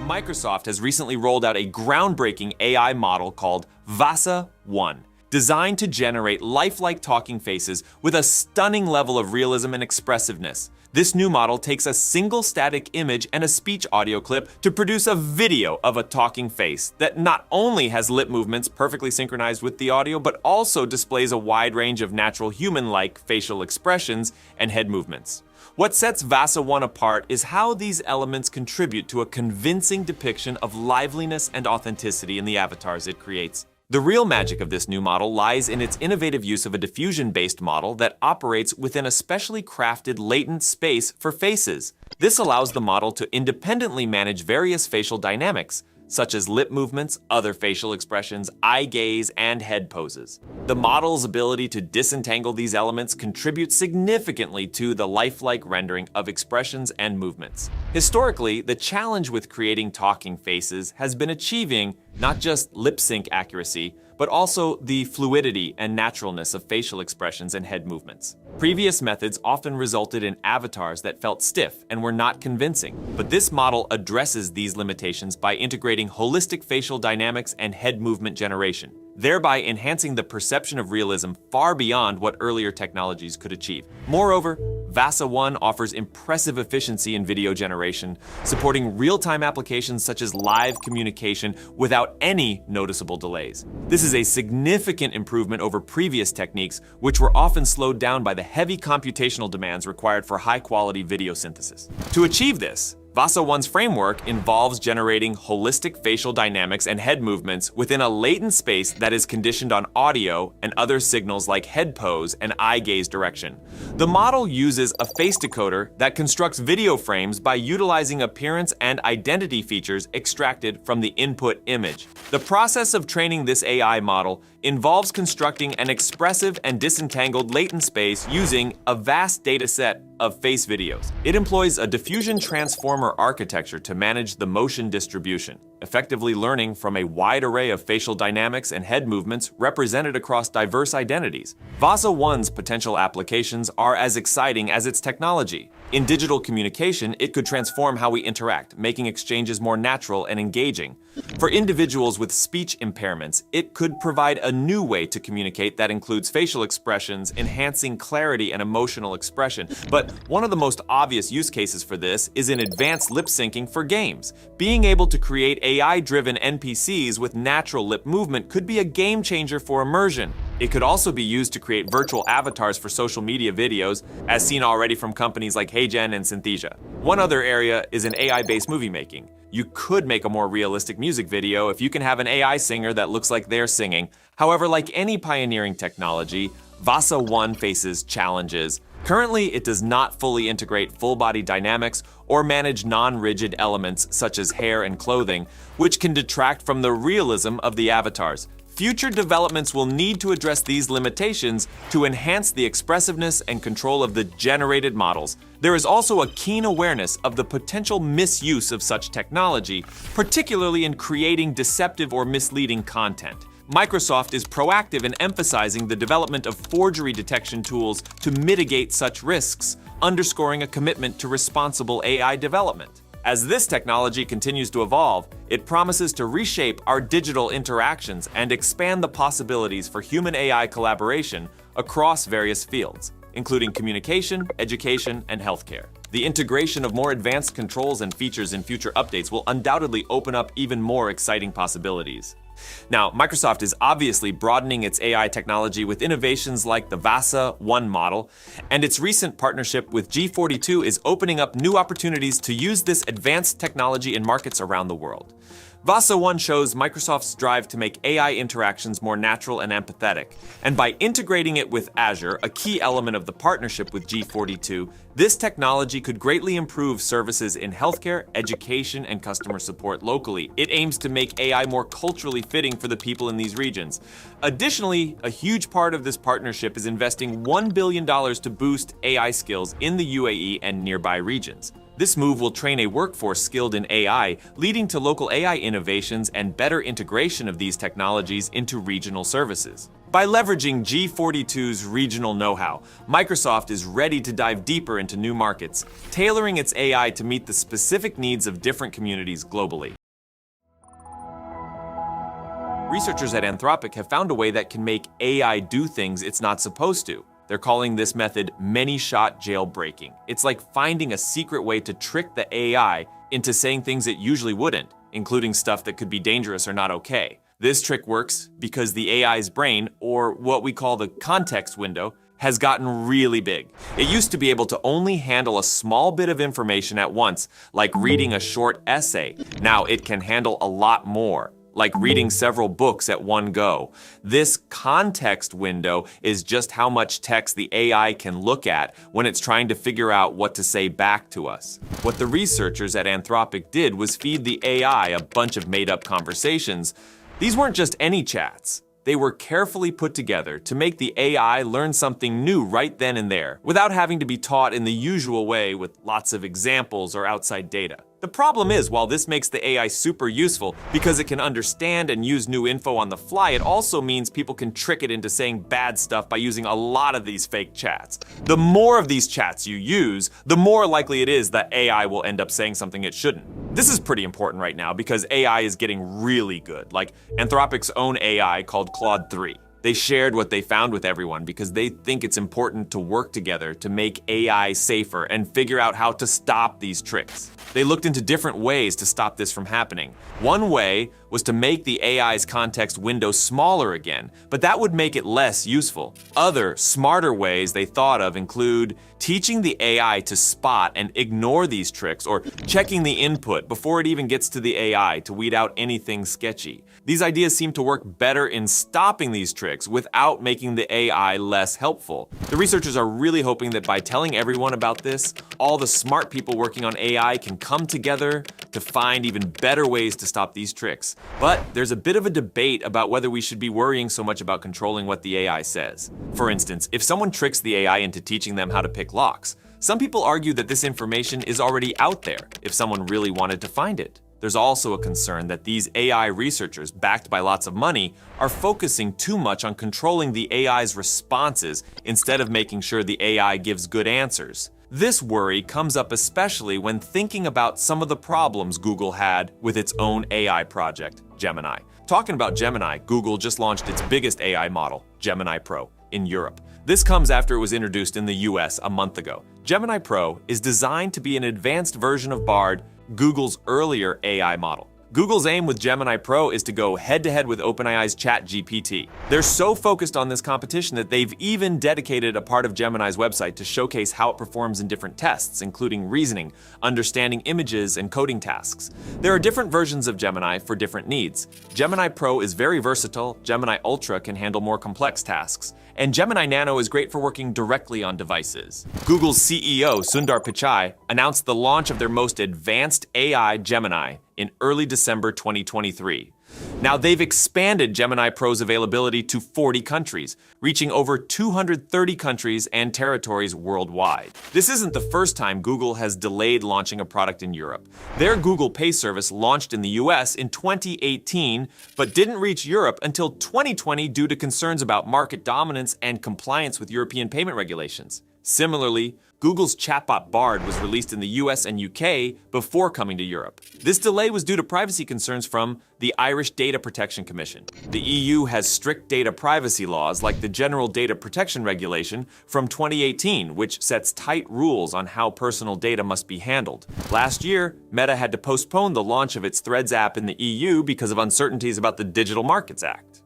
Microsoft has recently rolled out a groundbreaking AI model called Vasa 1, designed to generate lifelike talking faces with a stunning level of realism and expressiveness. This new model takes a single static image and a speech audio clip to produce a video of a talking face that not only has lip movements perfectly synchronized with the audio, but also displays a wide range of natural human-like facial expressions and head movements. What sets Vasa 1 apart is how these elements contribute to a convincing depiction of liveliness and authenticity in the avatars it creates. The real magic of this new model lies in its innovative use of a diffusion-based model that operates within a specially crafted latent space for faces. This allows the model to independently manage various facial dynamics, such as lip movements, other facial expressions, eye gaze, and head poses. The model's ability to disentangle these elements contributes significantly to the lifelike rendering of expressions and movements. Historically, the challenge with creating talking faces has been achieving not just lip sync accuracy, but also the fluidity and naturalness of facial expressions and head movements. Previous methods often resulted in avatars that felt stiff and were not convincing, but this model addresses these limitations by integrating holistic facial dynamics and head movement generation, thereby enhancing the perception of realism far beyond what earlier technologies could achieve. Moreover, VASA 1 offers impressive efficiency in video generation, supporting real-time applications such as live communication without any noticeable delays. This is a significant improvement over previous techniques, which were often slowed down by the heavy computational demands required for high-quality video synthesis. To achieve this, VASA 1's framework involves generating holistic facial dynamics and head movements within a latent space that is conditioned on audio and other signals like head pose and eye gaze direction. The model uses a face decoder that constructs video frames by utilizing appearance and identity features extracted from the input image. The process of training this AI model involves constructing an expressive and disentangled latent space using a vast data set of face videos. It employs a diffusion transformer architecture to manage the motion distribution, effectively learning from a wide array of facial dynamics and head movements represented across diverse identities. VASA 1's potential applications are as exciting as its technology. In digital communication, it could transform how we interact, making exchanges more natural and engaging. For individuals with speech impairments, it could provide a new way to communicate that includes facial expressions, enhancing clarity and emotional expression. But one of the most obvious use cases for this is in advanced lip syncing for games. Being able to create AI-driven NPCs with natural lip movement could be a game changer for immersion. It could also be used to create virtual avatars for social media videos, as seen already from companies like HeyGen and Synthesia. One other area is in AI-based movie making. You could make a more realistic music video if you can have an AI singer that looks like they're singing. However, like any pioneering technology, VASA 1 faces challenges. Currently, it does not fully integrate full-body dynamics or manage non-rigid elements such as hair and clothing, which can detract from the realism of the avatars. Future developments will need to address these limitations to enhance the expressiveness and control of the generated models. There is also a keen awareness of the potential misuse of such technology, particularly in creating deceptive or misleading content. Microsoft is proactive in emphasizing the development of forgery detection tools to mitigate such risks, underscoring a commitment to responsible AI development. As this technology continues to evolve, it promises to reshape our digital interactions and expand the possibilities for human-AI collaboration across various fields, including communication, education, and healthcare. The integration of more advanced controls and features in future updates will undoubtedly open up even more exciting possibilities. Now, Microsoft is obviously broadening its AI technology with innovations like the VASA 1 model, and its recent partnership with G42 is opening up new opportunities to use this advanced technology in markets around the world. VASA 1 shows Microsoft's drive to make AI interactions more natural and empathetic, and by integrating it with Azure, a key element of the partnership with G42, this technology could greatly improve services in healthcare, education, and customer support locally. It aims to make AI more culturally fitting for the people in these regions. Additionally, a huge part of this partnership is investing $1 billion to boost AI skills in the UAE and nearby regions. This move will train a workforce skilled in AI, leading to local AI innovations and better integration of these technologies into regional services. By leveraging G42's regional know-how, Microsoft is ready to dive deeper into new markets, tailoring its AI to meet the specific needs of different communities globally. Researchers at Anthropic have found a way that can make AI do things it's not supposed to. They're calling this method many-shot jailbreaking. It's like finding a secret way to trick the AI into saying things it usually wouldn't, including stuff that could be dangerous or not okay. This trick works because the AI's brain, or what we call the context window, has gotten really big. It used to be able to only handle a small bit of information at once, like reading a short essay. Now it can handle a lot more, like reading several books at one go. This context window is just how much text the AI can look at when it's trying to figure out what to say back to us. What the researchers at Anthropic did was feed the AI a bunch of made-up conversations. These weren't just any chats. They were carefully put together to make the AI learn something new right then and there, without having to be taught in the usual way with lots of examples or outside data. The problem is, while this makes the AI super useful because it can understand and use new info on the fly, it also means people can trick it into saying bad stuff by using a lot of these fake chats. The more of these chats you use, the more likely it is that AI will end up saying something it shouldn't. This is pretty important right now because AI is getting really good, like Anthropic's own AI called Claude 3. They shared what they found with everyone because they think it's important to work together to make AI safer and figure out how to stop these tricks. They looked into different ways to stop this from happening. One way was to make the AI's context window smaller again, but that would make it less useful. Other, smarter ways they thought of include teaching the AI to spot and ignore these tricks, or checking the input before it even gets to the AI to weed out anything sketchy. These ideas seem to work better in stopping these tricks without making the AI less helpful. The researchers are really hoping that by telling everyone about this, all the smart people working on AI can come together to find even better ways to stop these tricks. But there's a bit of a debate about whether we should be worrying so much about controlling what the AI says. For instance, if someone tricks the AI into teaching them how to pick locks, some people argue that this information is already out there if someone really wanted to find it. There's also a concern that these AI researchers, backed by lots of money, are focusing too much on controlling the AI's responses instead of making sure the AI gives good answers. This worry comes up especially when thinking about some of the problems Google had with its own AI project, Gemini. Talking about Gemini, Google just launched its biggest AI model, Gemini Pro, in Europe. This comes after it was introduced in the US a month ago. Gemini Pro is designed to be an advanced version of Bard, Google's earlier AI model. Google's aim with Gemini Pro is to go head-to-head with OpenAI's ChatGPT. They're so focused on this competition that they've even dedicated a part of Gemini's website to showcase how it performs in different tests, including reasoning, understanding images, and coding tasks. There are different versions of Gemini for different needs. Gemini Pro is very versatile, Gemini Ultra can handle more complex tasks, and Gemini Nano is great for working directly on devices. Google's CEO, Sundar Pichai, announced the launch of their most advanced AI, Gemini, in early December 2023. Now, they've expanded Gemini Pro's availability to 40 countries, reaching over 230 countries and territories worldwide. This isn't the first time Google has delayed launching a product in Europe. Their Google Pay service launched in the US in 2018, but didn't reach Europe until 2020 due to concerns about market dominance and compliance with European payment regulations. Similarly, Google's chatbot Bard was released in the US and UK before coming to Europe. This delay was due to privacy concerns from the Irish Data Protection Commission. The EU has strict data privacy laws like the General Data Protection Regulation from 2018, which sets tight rules on how personal data must be handled. Last year, Meta had to postpone the launch of its Threads app in the EU because of uncertainties about the Digital Markets Act.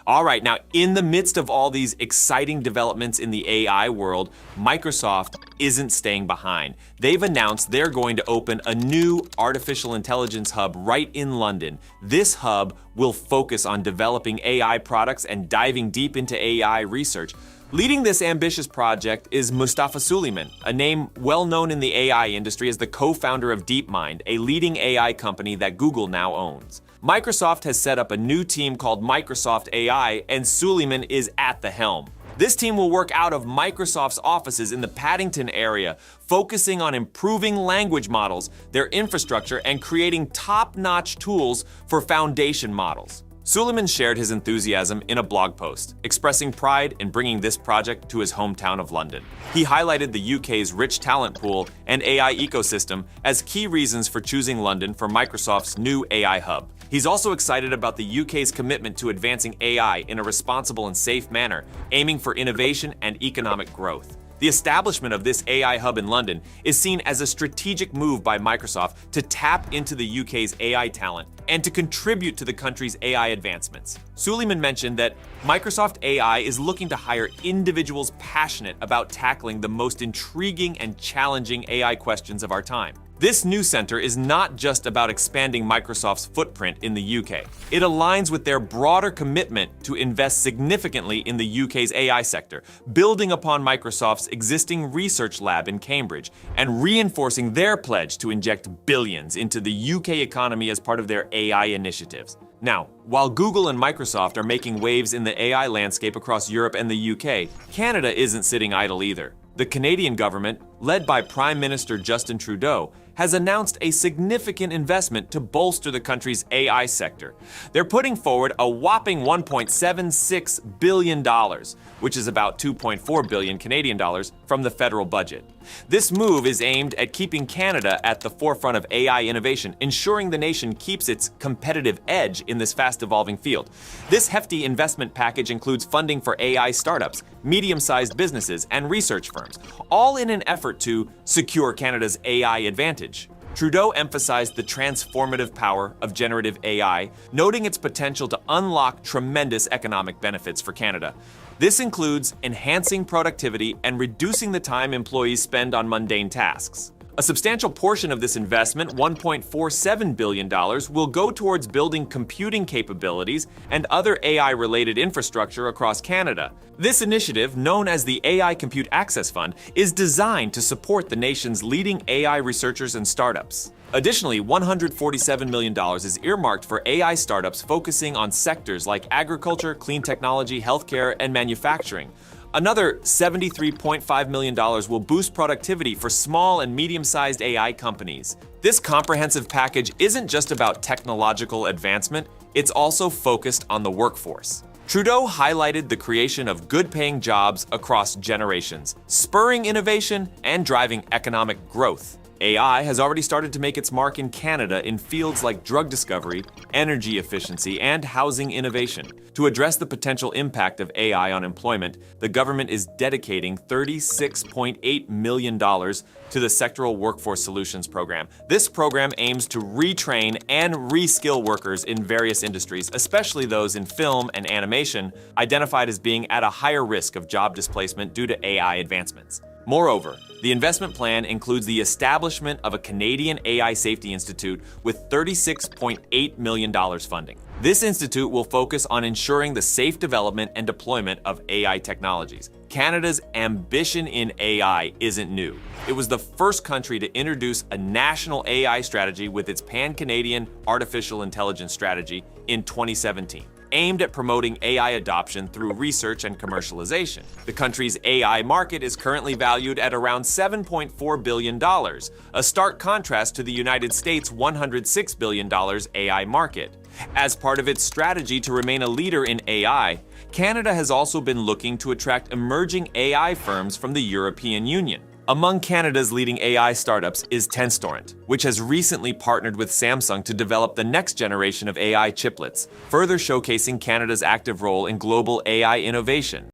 All right, now in the midst of all these exciting developments in the AI world, Microsoft isn't staying behind. They've announced they're going to open a new artificial intelligence hub right in London. This hub will focus on developing AI products and diving deep into AI research. Leading this ambitious project is Mustafa Suleyman, a name well known in the AI industry as the co-founder of DeepMind, a leading AI company that Google now owns. Microsoft has set up a new team called Microsoft AI, and Suleyman is at the helm. This team will work out of Microsoft's offices in the Paddington area, focusing on improving language models, their infrastructure, and creating top-notch tools for foundation models. Suleyman shared his enthusiasm in a blog post, expressing pride in bringing this project to his hometown of London. He highlighted the UK's rich talent pool and AI ecosystem as key reasons for choosing London for Microsoft's new AI hub. He's also excited about the UK's commitment to advancing AI in a responsible and safe manner, aiming for innovation and economic growth. The establishment of this AI hub in London is seen as a strategic move by Microsoft to tap into the UK's AI talent and to contribute to the country's AI advancements. Suleyman mentioned that Microsoft AI is looking to hire individuals passionate about tackling the most intriguing and challenging AI questions of our time. This new center is not just about expanding Microsoft's footprint in the UK. It aligns with their broader commitment to invest significantly in the UK's AI sector, building upon Microsoft's existing research lab in Cambridge and reinforcing their pledge to inject billions into the UK economy as part of their AI initiatives. Now, while Google and Microsoft are making waves in the AI landscape across Europe and the UK, Canada isn't sitting idle either. The Canadian government led by Prime Minister Justin Trudeau, has announced a significant investment to bolster the country's AI sector. They're putting forward a whopping $1.76 billion, which is about 2.4 billion Canadian dollars, from the federal budget. This move is aimed at keeping Canada at the forefront of AI innovation, ensuring the nation keeps its competitive edge in this fast-evolving field. This hefty investment package includes funding for AI startups, medium-sized businesses, and research firms, all in an effort to secure Canada's AI advantage. Trudeau emphasized the transformative power of generative AI, noting its potential to unlock tremendous economic benefits for Canada. This includes enhancing productivity and reducing the time employees spend on mundane tasks. A substantial portion of this investment, $1.47 billion, will go towards building computing capabilities and other AI-related infrastructure across Canada. This initiative, known as the AI Compute Access Fund, is designed to support the nation's leading AI researchers and startups. Additionally, $147 million is earmarked for AI startups focusing on sectors like agriculture, clean technology, healthcare, and manufacturing. Another $73.5 million will boost productivity for small and medium-sized AI companies. This comprehensive package isn't just about technological advancement, it's also focused on the workforce. Trudeau highlighted the creation of good-paying jobs across generations, spurring innovation and driving economic growth. AI has already started to make its mark in Canada in fields like drug discovery, energy efficiency, and housing innovation. To address the potential impact of AI on employment, the government is dedicating $36.8 million to the Sectoral Workforce Solutions Program. This program aims to retrain and reskill workers in various industries, especially those in film and animation, identified as being at a higher risk of job displacement due to AI advancements. Moreover, the investment plan includes the establishment of a Canadian AI Safety Institute with $36.8 million funding. This institute will focus on ensuring the safe development and deployment of AI technologies. Canada's ambition in AI isn't new. It was the first country to introduce a national AI strategy with its Pan-Canadian Artificial Intelligence Strategy in 2017. Aimed at promoting AI adoption through research and commercialization. The country's AI market is currently valued at around $7.4 billion, a stark contrast to the United States' $106 billion AI market. As part of its strategy to remain a leader in AI, Canada has also been looking to attract emerging AI firms from the European Union. Among Canada's leading AI startups is Tenstorrent, which has recently partnered with Samsung to develop the next generation of AI chiplets, further showcasing Canada's active role in global AI innovation.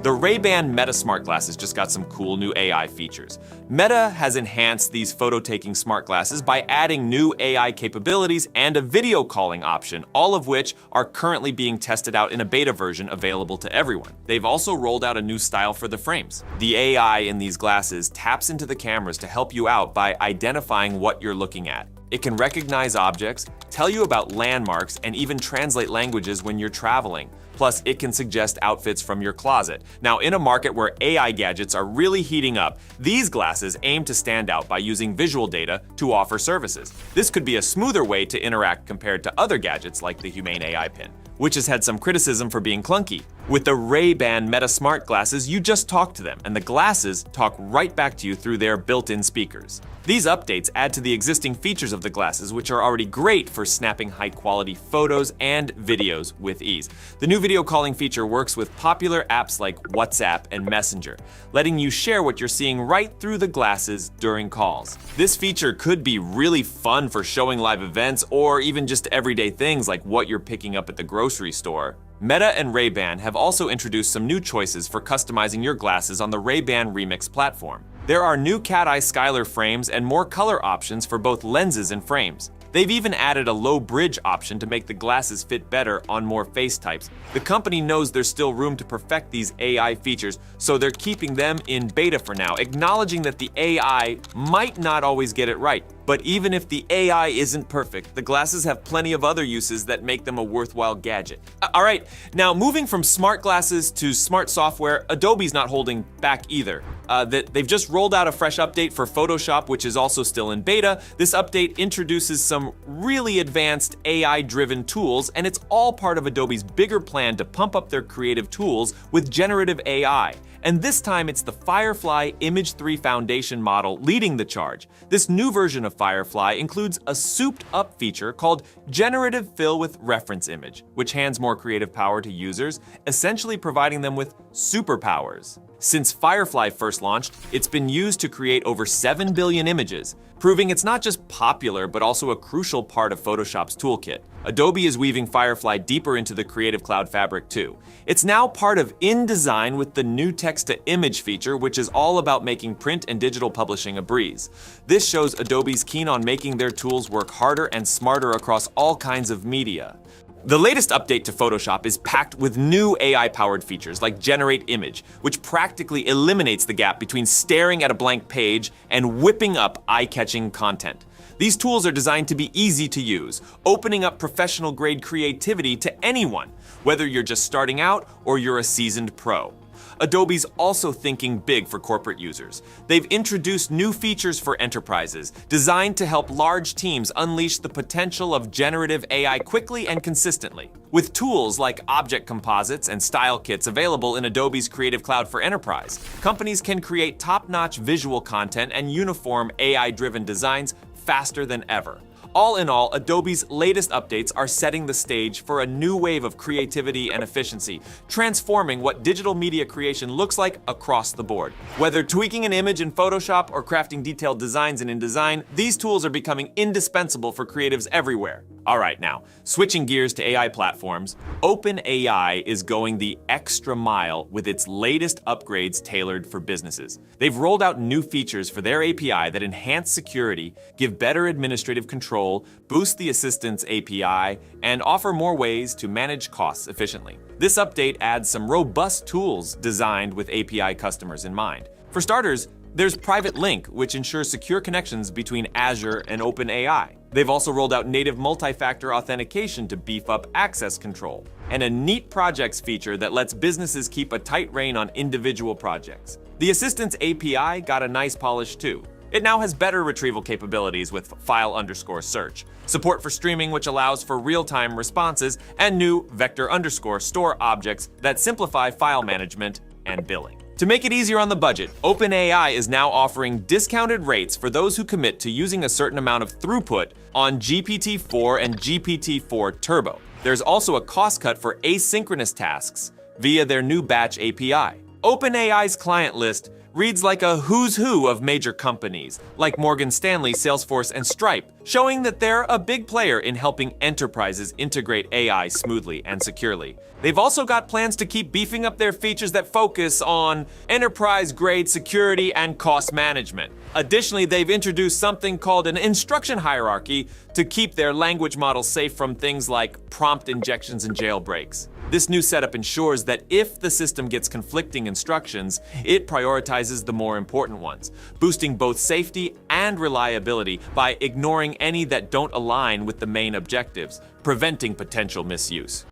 The Ray-Ban Meta smart glasses just got some cool new AI features. Meta has enhanced these photo-taking smart glasses by adding new AI capabilities and a video calling option, all of which are currently being tested out in a beta version available to everyone. They've also rolled out a new style for the frames. The AI in these glasses taps into the cameras to help you out by identifying what you're looking at. It can recognize objects, tell you about landmarks, and even translate languages when you're traveling. Plus, it can suggest outfits from your closet. Now, in a market where AI gadgets are really heating up, these glasses aim to stand out by using visual data to offer services. This could be a smoother way to interact compared to other gadgets like the Humane AI Pin, which has had some criticism for being clunky. With the Ray-Ban Meta smart glasses, you just talk to them, and the glasses talk right back to you through their built-in speakers. These updates add to the existing features of the glasses, which are already great for snapping high-quality photos and videos with ease. The new video calling feature works with popular apps like WhatsApp and Messenger, letting you share what you're seeing right through the glasses during calls. This feature could be really fun for showing live events or even just everyday things like what you're picking up at the grocery store. Meta and Ray-Ban have also introduced some new choices for customizing your glasses on the Ray-Ban Remix platform. There are new cat-eye skyler frames and more color options for both lenses and frames. They've even added a low bridge option to make the glasses fit better on more face types. The company knows there's still room to perfect these AI features, so they're keeping them in beta for now, acknowledging that the AI might not always get it right. But even if the AI isn't perfect, the glasses have plenty of other uses that make them a worthwhile gadget. All right, now moving from smart glasses to smart software, Adobe's not holding back either. They've just rolled out a fresh update for Photoshop, which is also still in beta. This update introduces some really advanced AI-driven tools, and it's all part of Adobe's bigger plan to pump up their creative tools with generative AI. And this time it's the Firefly Image 3 Foundation model leading the charge. This new version of Firefly includes a souped-up feature called Generative Fill with Reference Image, which hands more creative power to users, essentially providing them with superpowers. Since Firefly first launched, it's been used to create over 7 billion images, proving it's not just popular but also a crucial part of Photoshop's toolkit. Adobe is weaving Firefly deeper into the Creative Cloud fabric too. It's now part of InDesign with the new text-to-image feature, which is all about making print and digital publishing a breeze. This shows Adobe's keen on making their tools work harder and smarter across all kinds of media. The latest update to Photoshop is packed with new AI-powered features like Generate Image, which practically eliminates the gap between staring at a blank page and whipping up eye-catching content. These tools are designed to be easy to use, opening up professional-grade creativity to anyone, whether you're just starting out or you're a seasoned pro. Adobe's also thinking big for corporate users. They've introduced new features for enterprises, designed to help large teams unleash the potential of generative AI quickly and consistently. With tools like object composites and style kits available in Adobe's Creative Cloud for Enterprise, companies can create top-notch visual content and uniform AI-driven designs faster than ever. All in all, Adobe's latest updates are setting the stage for a new wave of creativity and efficiency, transforming what digital media creation looks like across the board. Whether tweaking an image in Photoshop or crafting detailed designs in InDesign, these tools are becoming indispensable for creatives everywhere. All right, now, switching gears to AI platforms, OpenAI is going the extra mile with its latest upgrades tailored for businesses. They've rolled out new features for their API that enhance security, give better administrative control, boost the Assistant's API, and offer more ways to manage costs efficiently. This update adds some robust tools designed with API customers in mind. For starters, there's Private Link, which ensures secure connections between Azure and OpenAI. They've also rolled out native multi-factor authentication to beef up access control, and a neat projects feature that lets businesses keep a tight rein on individual projects. The Assistant's API got a nice polish too. It now has better retrieval capabilities with file_search, support for streaming which allows for real-time responses, and new vector_store objects that simplify file management and billing. To make it easier on the budget, OpenAI is now offering discounted rates for those who commit to using a certain amount of throughput on GPT-4 and GPT-4 Turbo. There's also a cost cut for asynchronous tasks via their new batch API. OpenAI's client list reads like a who's who of major companies, like Morgan Stanley, Salesforce, and Stripe, showing that they're a big player in helping enterprises integrate AI smoothly and securely. They've also got plans to keep beefing up their features that focus on enterprise-grade security and cost management. Additionally, they've introduced something called an instruction hierarchy to keep their language models safe from things like prompt injections and jailbreaks. This new setup ensures that if the system gets conflicting instructions, it prioritizes the more important ones, boosting both safety and reliability by ignoring any that don't align with the main objectives, preventing potential misuse.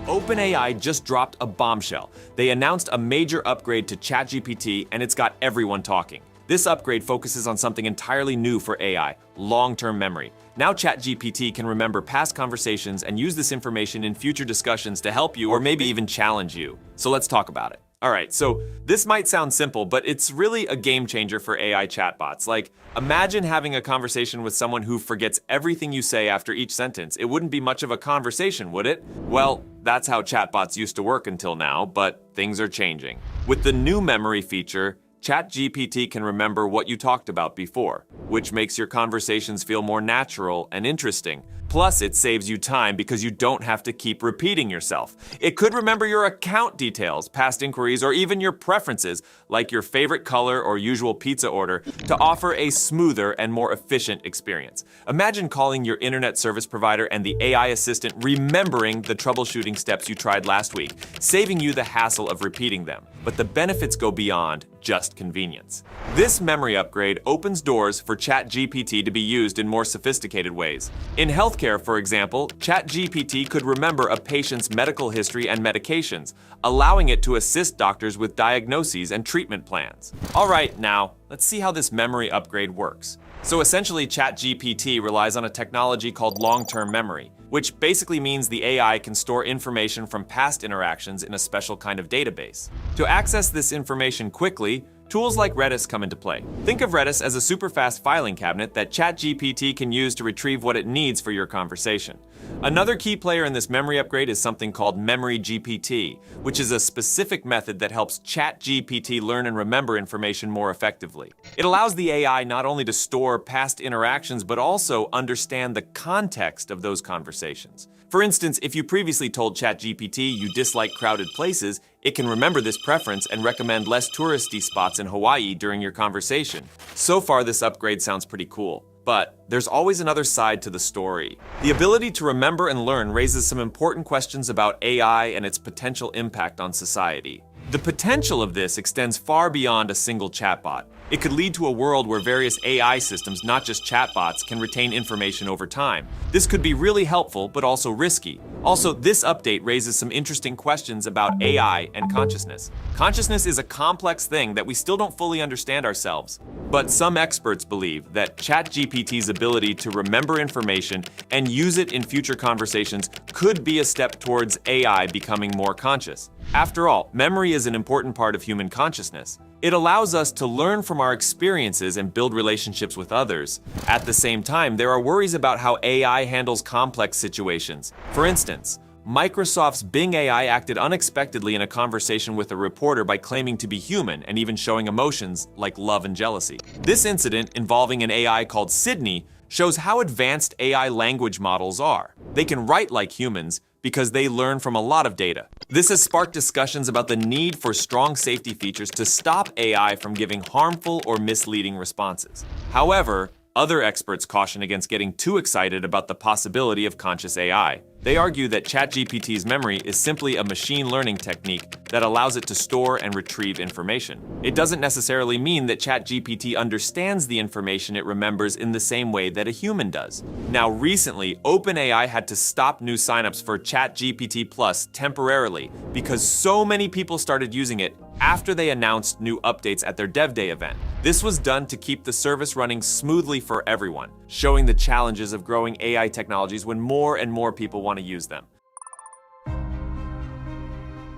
OpenAI just dropped a bombshell. They announced a major upgrade to ChatGPT, and it's got everyone talking. This upgrade focuses on something entirely new for AI, long-term memory. Now ChatGPT can remember past conversations and use this information in future discussions to help you or maybe even challenge you. So let's talk about it. All right, so this might sound simple, but it's really a game changer for AI chatbots. Like, imagine having a conversation with someone who forgets everything you say after each sentence. It wouldn't be much of a conversation, would it? Well, that's how chatbots used to work until now, but things are changing. With the new memory feature, ChatGPT can remember what you talked about before, which makes your conversations feel more natural and interesting. Plus, it saves you time because you don't have to keep repeating yourself. It could remember your account details, past inquiries, or even your preferences, like your favorite color or usual pizza order, to offer a smoother and more efficient experience. Imagine calling your internet service provider and the AI assistant remembering the troubleshooting steps you tried last week, saving you the hassle of repeating them. But the benefits go beyond just convenience. This memory upgrade opens doors for ChatGPT to be used in more sophisticated ways. In healthcare, for example, ChatGPT could remember a patient's medical history and medications, allowing it to assist doctors with diagnoses and treatment plans. All right, now, let's see how this memory upgrade works. So essentially, ChatGPT relies on a technology called long-term memory, which basically means the AI can store information from past interactions in a special kind of database. To access this information quickly, tools like Redis come into play. Think of Redis as a super fast filing cabinet that ChatGPT can use to retrieve what it needs for your conversation. Another key player in this memory upgrade is something called Memory GPT, which is a specific method that helps ChatGPT learn and remember information more effectively. It allows the AI not only to store past interactions, but also understand the context of those conversations. For instance, if you previously told ChatGPT you dislike crowded places, it can remember this preference and recommend less touristy spots in Hawaii during your conversation. So far, this upgrade sounds pretty cool. But there's always another side to the story. The ability to remember and learn raises some important questions about AI and its potential impact on society. The potential of this extends far beyond a single chatbot. It could lead to a world where various AI systems, not just chatbots, can retain information over time. This could be really helpful, but also risky. Also, this update raises some interesting questions about AI and consciousness. Consciousness is a complex thing that we still don't fully understand ourselves. But some experts believe that ChatGPT's ability to remember information and use it in future conversations could be a step towards AI becoming more conscious. After all, memory is an important part of human consciousness. It allows us to learn from our experiences and build relationships with others. At the same time, there are worries about how AI handles complex situations. For instance, Microsoft's Bing AI acted unexpectedly in a conversation with a reporter by claiming to be human and even showing emotions like love and jealousy. This incident, involving an AI called Sydney, shows how advanced AI language models are. They can write like humans because they learn from a lot of data. This has sparked discussions about the need for strong safety features to stop AI from giving harmful or misleading responses. However, other experts caution against getting too excited about the possibility of conscious AI. They argue that ChatGPT's memory is simply a machine learning technique that allows it to store and retrieve information. It doesn't necessarily mean that ChatGPT understands the information it remembers in the same way that a human does. Now, recently, OpenAI had to stop new signups for ChatGPT Plus temporarily because so many people started using it after they announced new updates at their Dev Day event. This was done to keep the service running smoothly for everyone, showing the challenges of growing AI technologies when more and more people want to use them.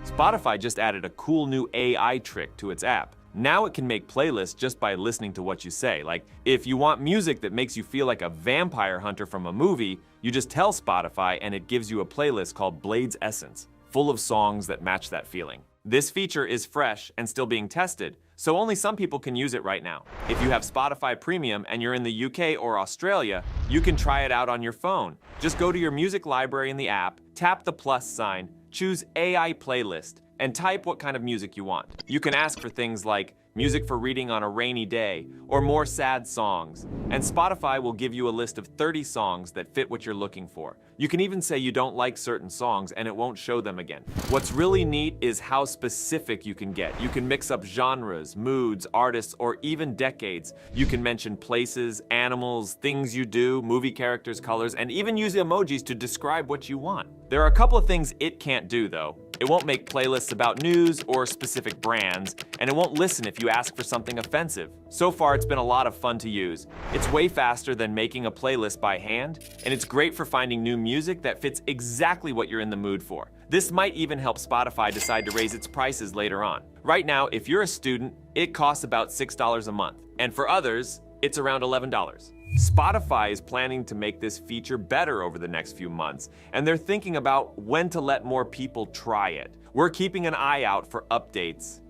Spotify just added a cool new AI trick to its app. Now it can make playlists just by listening to what you say. Like, if you want music that makes you feel like a vampire hunter from a movie, you just tell Spotify and it gives you a playlist called Blade's Essence, full of songs that match that feeling. This feature is fresh and still being tested, so only some people can use it right now. If you have Spotify Premium and you're in the UK or Australia, you can try it out on your phone. Just go to your music library in the app, tap the plus sign, choose AI Playlist, and type what kind of music you want. You can ask for things like music for reading on a rainy day, or more sad songs. And Spotify will give you a list of 30 songs that fit what you're looking for. You can even say you don't like certain songs and it won't show them again. What's really neat is how specific you can get. You can mix up genres, moods, artists, or even decades. You can mention places, animals, things you do, movie characters, colors, and even use emojis to describe what you want. There are a couple of things it can't do though. It won't make playlists about news or specific brands, and it won't listen if you ask for something offensive. So far, it's been a lot of fun to use. It's way faster than making a playlist by hand, and it's great for finding new music that fits exactly what you're in the mood for. This might even help Spotify decide to raise its prices later on. Right now, if you're a student, it costs about $6 a month, and for others, it's around $11. Spotify is planning to make this feature better over the next few months, and they're thinking about when to let more people try it. We're keeping an eye out for updates.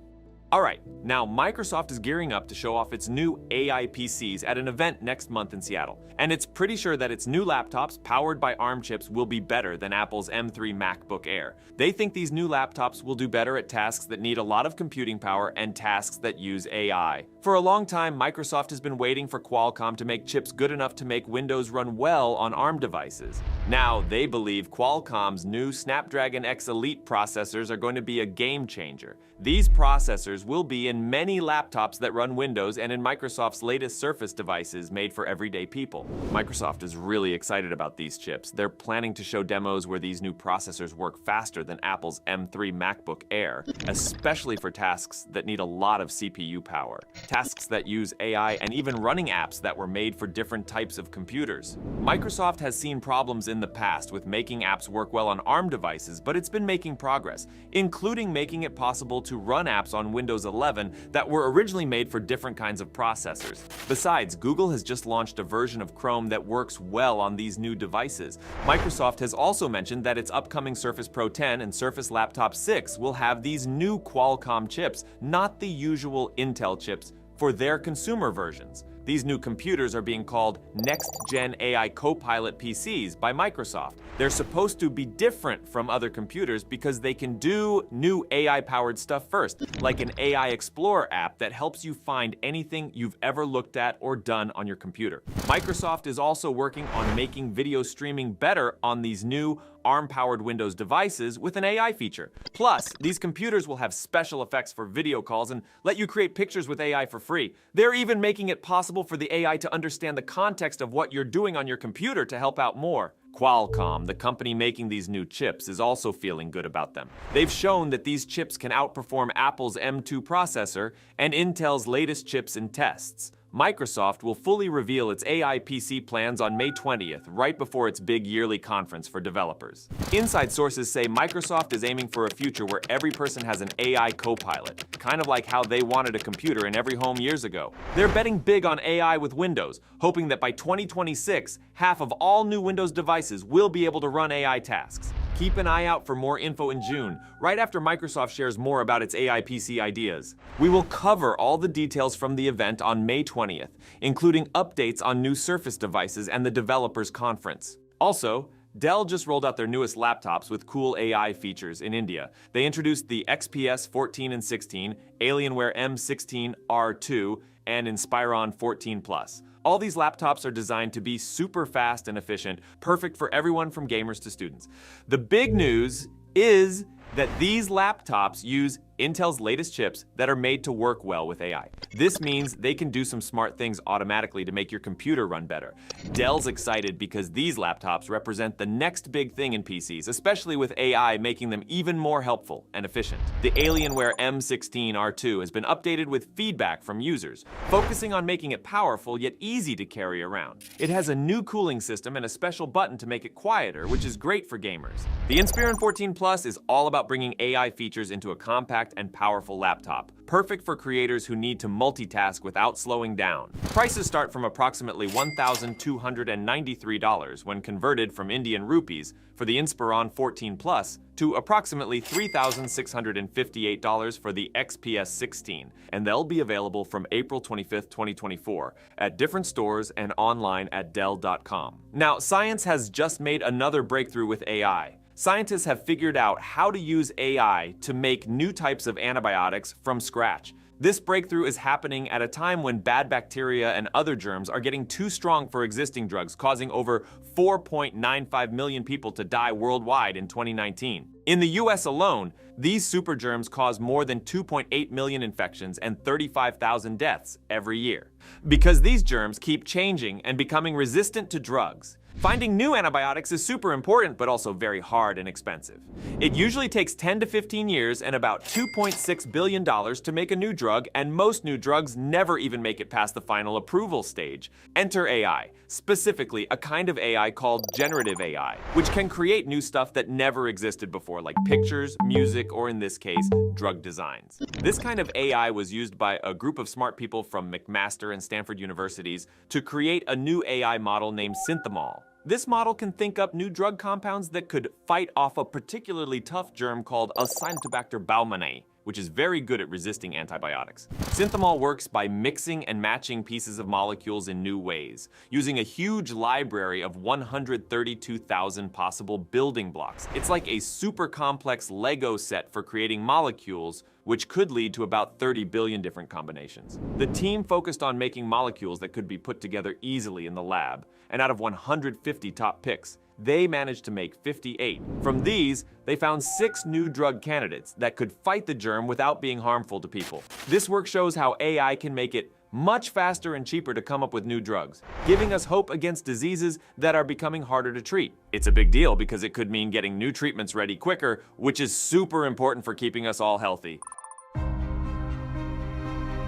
All right, now Microsoft is gearing up to show off its new AI PCs at an event next month in Seattle. And it's pretty sure that its new laptops powered by ARM chips will be better than Apple's M3 MacBook Air. They think these new laptops will do better at tasks that need a lot of computing power and tasks that use AI. For a long time, Microsoft has been waiting for Qualcomm to make chips good enough to make Windows run well on ARM devices. Now, they believe Qualcomm's new Snapdragon X Elite processors are going to be a game changer. These processors will be in many laptops that run Windows and in Microsoft's latest Surface devices made for everyday people. Microsoft is really excited about these chips. They're planning to show demos where these new processors work faster than Apple's M3 MacBook Air, especially for tasks that need a lot of CPU power. Tasks that use AI and even running apps that were made for different types of computers. Microsoft has seen problems in the past with making apps work well on ARM devices, but it's been making progress, including making it possible to run apps on Windows 11 that were originally made for different kinds of processors. Besides, Google has just launched a version of Chrome that works well on these new devices. Microsoft has also mentioned that its upcoming Surface Pro 10 and Surface Laptop 6 will have these new Qualcomm chips, not the usual Intel chips, for their consumer versions. These new computers are being called Next-Gen AI Copilot PCs by Microsoft. They're supposed to be different from other computers because they can do new AI-powered stuff first, like an AI Explorer app that helps you find anything you've ever looked at or done on your computer. Microsoft is also working on making video streaming better on these new ARM-powered Windows devices with an AI feature. Plus, these computers will have special effects for video calls and let you create pictures with AI for free. They're even making it possible for the AI to understand the context of what you're doing on your computer to help out more. Qualcomm, the company making these new chips, is also feeling good about them. They've shown that these chips can outperform Apple's M2 processor and Intel's latest chips in tests. Microsoft will fully reveal its AI PC plans on May 20th, right before its big yearly conference for developers. Inside sources say Microsoft is aiming for a future where every person has an AI co-pilot, kind of like how they wanted a computer in every home years ago. They're betting big on AI with Windows, hoping that by 2026, half of all new Windows devices will be able to run AI tasks. Keep an eye out for more info in June, right after Microsoft shares more about its AI PC ideas. We will cover all the details from the event on May 20th, including updates on new Surface devices and the developers conference. Also, Dell just rolled out their newest laptops with cool AI features in India. They introduced the XPS 14 and 16, Alienware M16R2, and Inspiron 14 Plus. All these laptops are designed to be super fast and efficient, perfect for everyone from gamers to students. The big news is that these laptops use Intel's latest chips that are made to work well with AI. This means they can do some smart things automatically to make your computer run better. Dell's excited because these laptops represent the next big thing in PCs, especially with AI making them even more helpful and efficient. The Alienware M16R2 has been updated with feedback from users, focusing on making it powerful yet easy to carry around. It has a new cooling system and a special button to make it quieter, which is great for gamers. The Inspiron 14 Plus is all about bringing AI features into a compact and powerful laptop, perfect for creators who need to multitask without slowing down. Prices start from approximately $1,293 when converted from Indian rupees for the Inspiron 14 Plus to approximately $3,658 for the XPS 16, and they'll be available from April 25th, 2024 at different stores and online at Dell.com. Now, science has just made another breakthrough with AI. Scientists have figured out how to use AI to make new types of antibiotics from scratch. This breakthrough is happening at a time when bad bacteria and other germs are getting too strong for existing drugs, causing over 4.95 million people to die worldwide in 2019. In the US alone, these super germs cause more than 2.8 million infections and 35,000 deaths every year. Because these germs keep changing and becoming resistant to drugs, finding new antibiotics is super important, but also very hard and expensive. It usually takes 10 to 15 years and about $2.6 billion to make a new drug, and most new drugs never even make it past the final approval stage. Enter AI, specifically a kind of AI called generative AI, which can create new stuff that never existed before, like pictures, music, or in this case, drug designs. This kind of AI was used by a group of smart people from McMaster and Stanford universities to create a new AI model named Synthemol. This model can think up new drug compounds that could fight off a particularly tough germ called Acinetobacter baumannii, which is very good at resisting antibiotics. Synthemol works by mixing and matching pieces of molecules in new ways, using a huge library of 132,000 possible building blocks. It's like a super complex Lego set for creating molecules, which could lead to about 30 billion different combinations. The team focused on making molecules that could be put together easily in the lab, and out of 150 top picks, they managed to make 58. From these, they found 6 new drug candidates that could fight the germ without being harmful to people. This work shows how AI can make it much faster and cheaper to come up with new drugs, giving us hope against diseases that are becoming harder to treat. It's a big deal because it could mean getting new treatments ready quicker, which is super important for keeping us all healthy.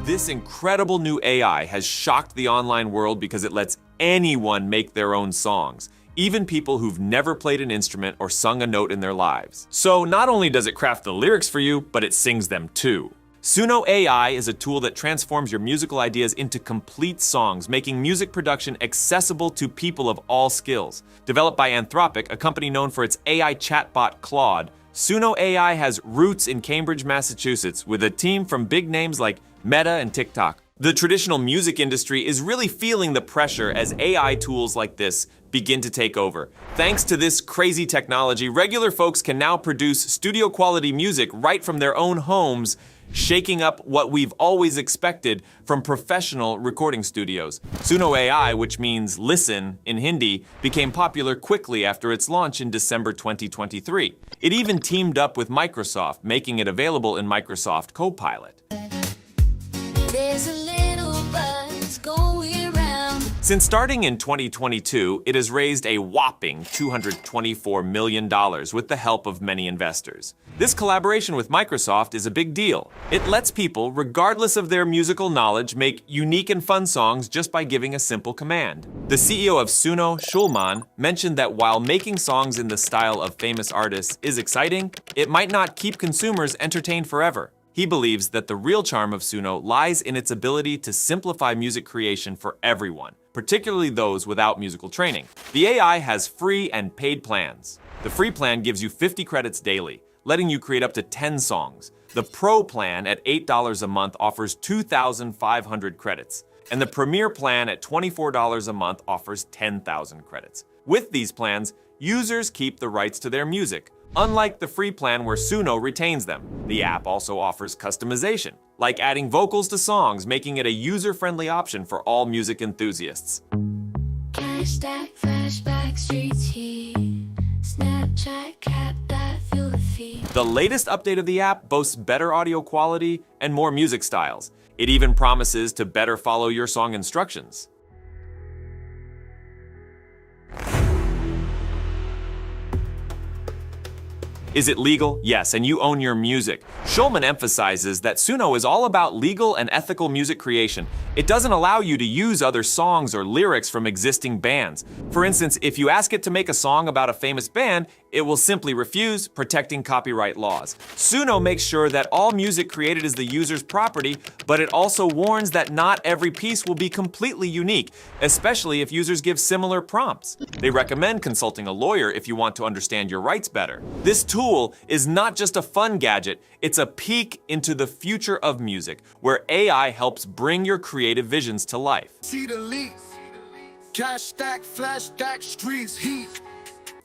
This incredible new AI has shocked the online world because it lets anyone make their own songs, even people who've never played an instrument or sung a note in their lives. So not only does it craft the lyrics for you, but it sings them too. SUNO AI is a tool that transforms your musical ideas into complete songs, making music production accessible to people of all skills. Developed by Anthropic, a company known for its AI chatbot Claude, SUNO AI has roots in Cambridge, Massachusetts, with a team from big names like Meta and TikTok. The traditional music industry is really feeling the pressure as AI tools like this begin to take over. Thanks to this crazy technology, regular folks can now produce studio-quality music right from their own homes, shaking up what we've always expected from professional recording studios. SUNO AI, which means listen in Hindi, became popular quickly after its launch in December 2023. It even teamed up with Microsoft, making it available in Microsoft Copilot. There's a little buzz going round. Since starting in 2022, it has raised a whopping $224 million with the help of many investors. This collaboration with Microsoft is a big deal. It lets people, regardless of their musical knowledge, make unique and fun songs just by giving a simple command. The CEO of SUNO, Schulman, mentioned that while making songs in the style of famous artists is exciting, it might not keep consumers entertained forever. He believes that the real charm of SUNO lies in its ability to simplify music creation for everyone, particularly those without musical training. The AI has free and paid plans. The free plan gives you 50 credits daily, letting you create up to 10 songs. The Pro plan at $8 a month offers 2,500 credits, and the Premier plan at $24 a month offers 10,000 credits. With these plans, users keep the rights to their music, unlike the free plan where SUNO retains them. The app also offers customization, like adding vocals to songs, making it a user-friendly option for all music enthusiasts. Cash stack, flashback, streets heat. Snapchat, cap that, feel the feed. The latest update of the app boasts better audio quality and more music styles. It even promises to better follow your song instructions. Is it legal? Yes, and you own your music. Schulman emphasizes that SUNO is all about legal and ethical music creation. It doesn't allow you to use other songs or lyrics from existing bands. For instance, if you ask it to make a song about a famous band, it will simply refuse, protecting copyright laws. SUNO makes sure that all music created is the user's property, but it also warns that not every piece will be completely unique, especially if users give similar prompts. They recommend consulting a lawyer if you want to understand your rights better. This tool is not just a fun gadget, it's a peek into the future of music, where AI helps bring your creative visions to life. See the leaf, cash stack, flash stack, streets heat.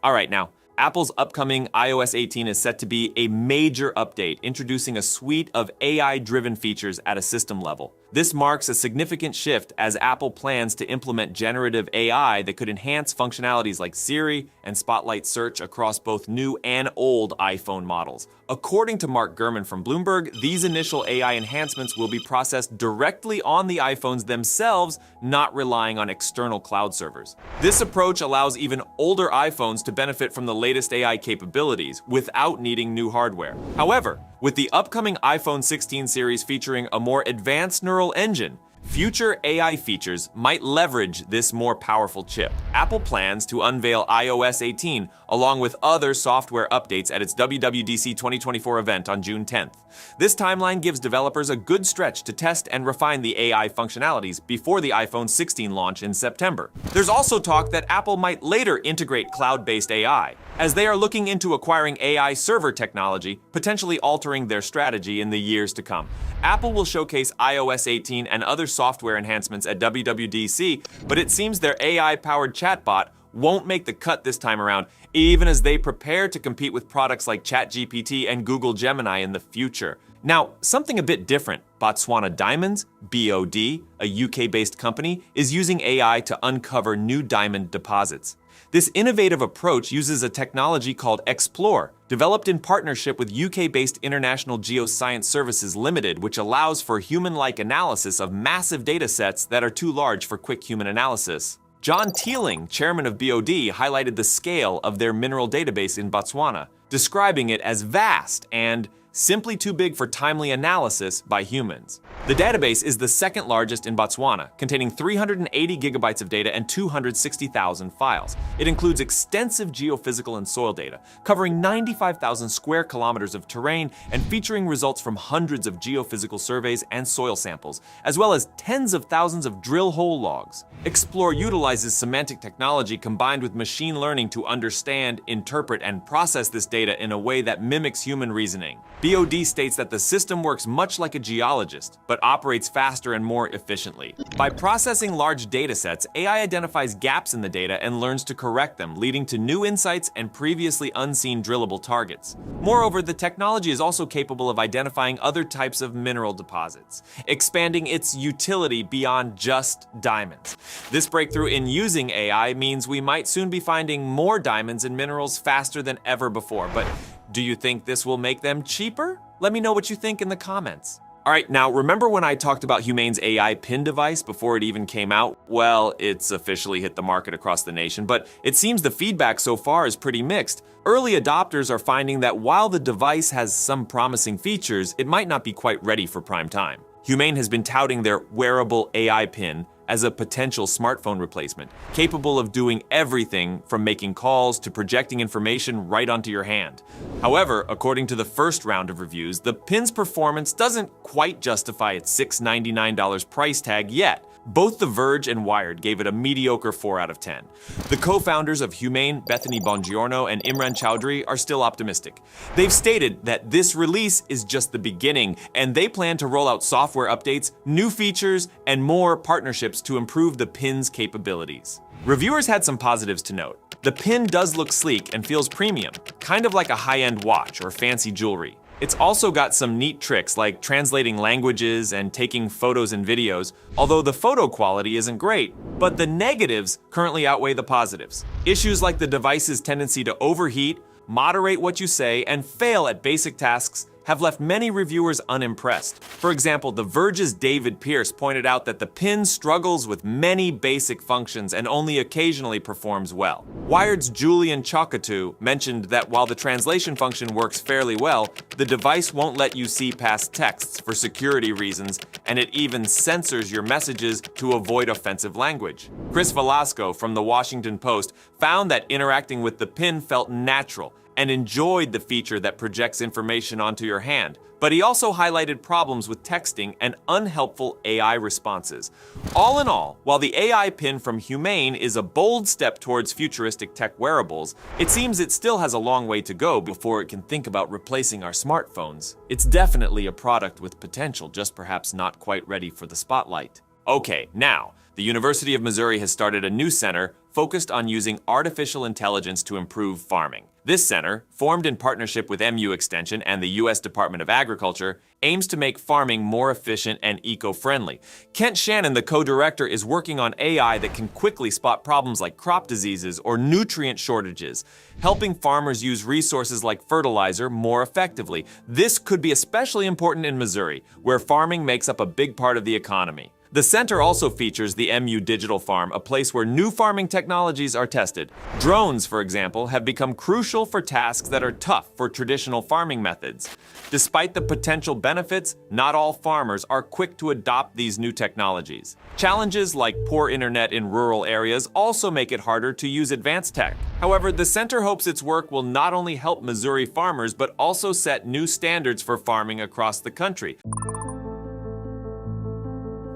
All right, now, Apple's upcoming iOS 18 is set to be a major update, introducing a suite of AI-driven features at a system level. This marks a significant shift as Apple plans to implement generative AI that could enhance functionalities like Siri and Spotlight Search across both new and old iPhone models. According to Mark Gurman from Bloomberg, these initial AI enhancements will be processed directly on the iPhones themselves, not relying on external cloud servers. This approach allows even older iPhones to benefit from the latest AI capabilities without needing new hardware. However, with the upcoming iPhone 16 series featuring a more advanced neural engine, future AI features might leverage this more powerful chip. Apple plans to unveil iOS 18 along with other software updates at its WWDC 2024 event on June 10th. This timeline gives developers a good stretch to test and refine the AI functionalities before the iPhone 16 launch in September. There's also talk that Apple might later integrate cloud-based AI, as they are looking into acquiring AI server technology, potentially altering their strategy in the years to come. Apple will showcase iOS 18 and other software enhancements at WWDC, but it seems their AI-powered chatbot won't make the cut this time around, even as they prepare to compete with products like ChatGPT and Google Gemini in the future. Now, something a bit different. Botswana Diamonds, BOD, a UK-based company, is using AI to uncover new diamond deposits. This innovative approach uses a technology called Explore, developed in partnership with UK-based International Geoscience Services Limited, which allows for human-like analysis of massive data sets that are too large for quick human analysis. John Teeling, chairman of BOD, highlighted the scale of their mineral database in Botswana, describing it as vast and simply too big for timely analysis by humans. The database is the second largest in Botswana, containing 380 gigabytes of data and 260,000 files. It includes extensive geophysical and soil data, covering 95,000 square kilometers of terrain and featuring results from hundreds of geophysical surveys and soil samples, as well as tens of thousands of drill hole logs. Explore utilizes semantic technology combined with machine learning to understand, interpret, and process this data in a way that mimics human reasoning. BOD states that the system works much like a geologist, but operates faster and more efficiently. By processing large datasets, AI identifies gaps in the data and learns to correct them, leading to new insights and previously unseen drillable targets. Moreover, the technology is also capable of identifying other types of mineral deposits, expanding its utility beyond just diamonds. This breakthrough in using AI means we might soon be finding more diamonds and minerals faster than ever before, but do you think this will make them cheaper? Let me know what you think in the comments. All right, now remember when I talked about Humane's AI pin device before it even came out? Well, it's officially hit the market across the nation, but it seems the feedback so far is pretty mixed. Early adopters are finding that while the device has some promising features, it might not be quite ready for prime time. Humane has been touting their wearable AI pin as a potential smartphone replacement, capable of doing everything from making calls to projecting information right onto your hand. However, according to the first round of reviews, the pin's performance doesn't quite justify its $699 price tag yet. Both The Verge and Wired gave it a mediocre 4 out of 10. The co-founders of Humane, Bethany Bongiorno and Imran Chowdhury, are still optimistic. They've stated that this release is just the beginning, and they plan to roll out software updates, new features, and more partnerships to improve the pin's capabilities. Reviewers had some positives to note. The pin does look sleek and feels premium, kind of like a high-end watch or fancy jewelry. It's also got some neat tricks like translating languages and taking photos and videos, although the photo quality isn't great. But the negatives currently outweigh the positives. Issues like the device's tendency to overheat, moderate what you say, and fail at basic tasks have left many reviewers unimpressed. For example, The Verge's David Pierce pointed out that the pin struggles with many basic functions and only occasionally performs well. Wired's Julian Chokatu mentioned that while the translation function works fairly well, the device won't let you see past texts for security reasons, and it even censors your messages to avoid offensive language. Chris Velasco from The Washington Post found that interacting with the pin felt natural and enjoyed the feature that projects information onto your hand. But he also highlighted problems with texting and unhelpful AI responses. All in all, while the AI pin from Humane is a bold step towards futuristic tech wearables, it seems it still has a long way to go before it can think about replacing our smartphones. It's definitely a product with potential, just perhaps not quite ready for the spotlight. Okay, now, the University of Missouri has started a new center focused on using artificial intelligence to improve farming. This center, formed in partnership with MU Extension and the U.S. Department of Agriculture, aims to make farming more efficient and eco-friendly. Kent Shannon, the co-director, is working on AI that can quickly spot problems like crop diseases or nutrient shortages, helping farmers use resources like fertilizer more effectively. This could be especially important in Missouri, where farming makes up a big part of the economy. The center also features the MU Digital Farm, a place where new farming technologies are tested. Drones, for example, have become crucial for tasks that are tough for traditional farming methods. Despite the potential benefits, not all farmers are quick to adopt these new technologies. Challenges like poor internet in rural areas also make it harder to use advanced tech. However, the center hopes its work will not only help Missouri farmers, but also set new standards for farming across the country.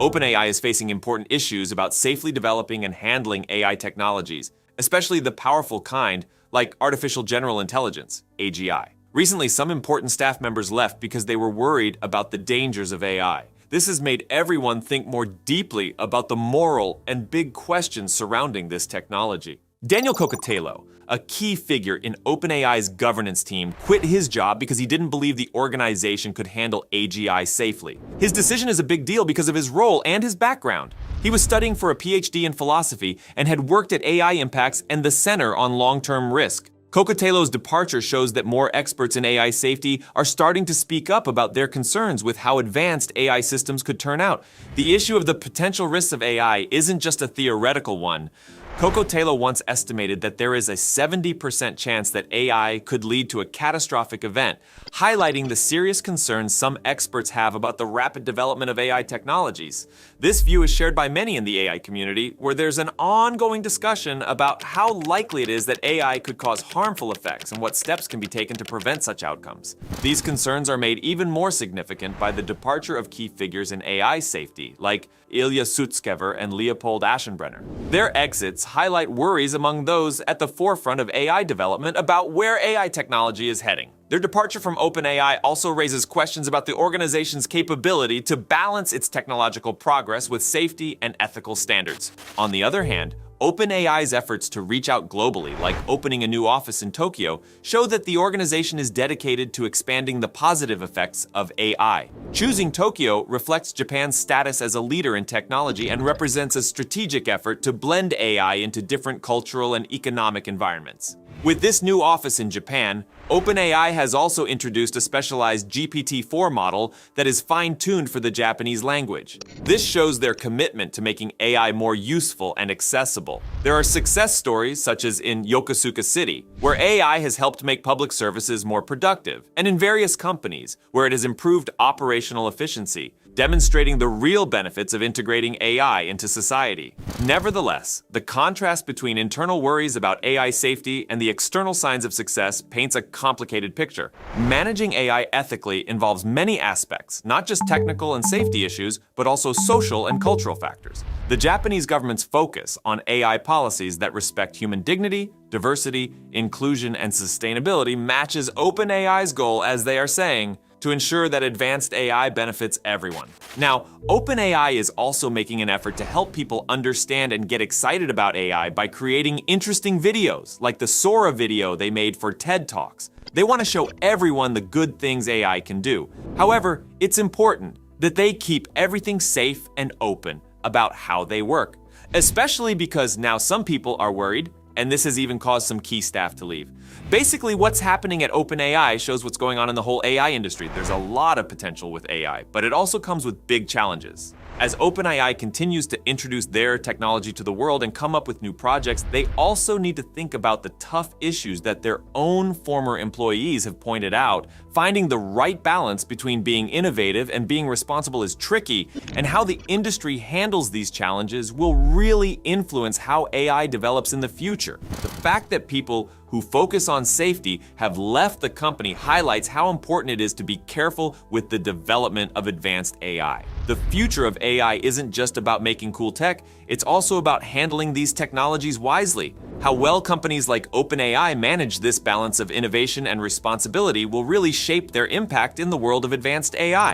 OpenAI is facing important issues about safely developing and handling AI technologies, especially the powerful kind like artificial general intelligence, AGI. Recently, some important staff members left because they were worried about the dangers of AI. This has made everyone think more deeply about the moral and big questions surrounding this technology. Daniel Cockatello, a key figure in OpenAI's governance team, quit his job because he didn't believe the organization could handle AGI safely. His decision is a big deal because of his role and his background. He was studying for a PhD in philosophy and had worked at AI Impacts and the Center on Long-Term Risk. Cockatello's departure shows that more experts in AI safety are starting to speak up about their concerns with how advanced AI systems could turn out. The issue of the potential risks of AI isn't just a theoretical one. Cockatello once estimated that there is a 70% chance that AI could lead to a catastrophic event, highlighting the serious concerns some experts have about the rapid development of AI technologies. This view is shared by many in the AI community, where there's an ongoing discussion about how likely it is that AI could cause harmful effects and what steps can be taken to prevent such outcomes. These concerns are made even more significant by the departure of key figures in AI safety, like Ilya Sutskever and Leopold Aschenbrenner. Their exits highlight worries among those at the forefront of AI development about where AI technology is heading. Their departure from OpenAI also raises questions about the organization's capability to balance its technological progress with safety and ethical standards. On the other hand, OpenAI's efforts to reach out globally, like opening a new office in Tokyo, show that the organization is dedicated to expanding the positive effects of AI. Choosing Tokyo reflects Japan's status as a leader in technology and represents a strategic effort to blend AI into different cultural and economic environments. With this new office in Japan, OpenAI has also introduced a specialized GPT-4 model that is fine-tuned for the Japanese language. This shows their commitment to making AI more useful and accessible. There are success stories such as in Yokosuka City, where AI has helped make public services more productive, and in various companies, where it has improved operational efficiency, demonstrating the real benefits of integrating AI into society. Nevertheless, the contrast between internal worries about AI safety and the external signs of success paints a complicated picture. Managing AI ethically involves many aspects, not just technical and safety issues, but also social and cultural factors. The Japanese government's focus on AI policies that respect human dignity, diversity, inclusion, and sustainability matches OpenAI's goal, as they are saying, to ensure that advanced AI benefits everyone. Now, OpenAI is also making an effort to help people understand and get excited about AI by creating interesting videos, like the Sora video they made for TED Talks. They want to show everyone the good things AI can do. However, it's important that they keep everything safe and open about how they work, especially because now some people are worried, and this has even caused some key staff to leave. Basically, what's happening at OpenAI shows what's going on in the whole AI industry. There's a lot of potential with AI, but it also comes with big challenges. As OpenAI continues to introduce their technology to the world and come up with new projects, they also need to think about the tough issues that their own former employees have pointed out. Finding the right balance between being innovative and being responsible is tricky, and how the industry handles these challenges will really influence how AI develops in the future. The fact that people who focus on safety have left the company highlights how important it is to be careful with the development of advanced AI. The future of AI isn't just about making cool tech, it's also about handling these technologies wisely. How well companies like OpenAI manage this balance of innovation and responsibility will really shape their impact in the world of advanced AI.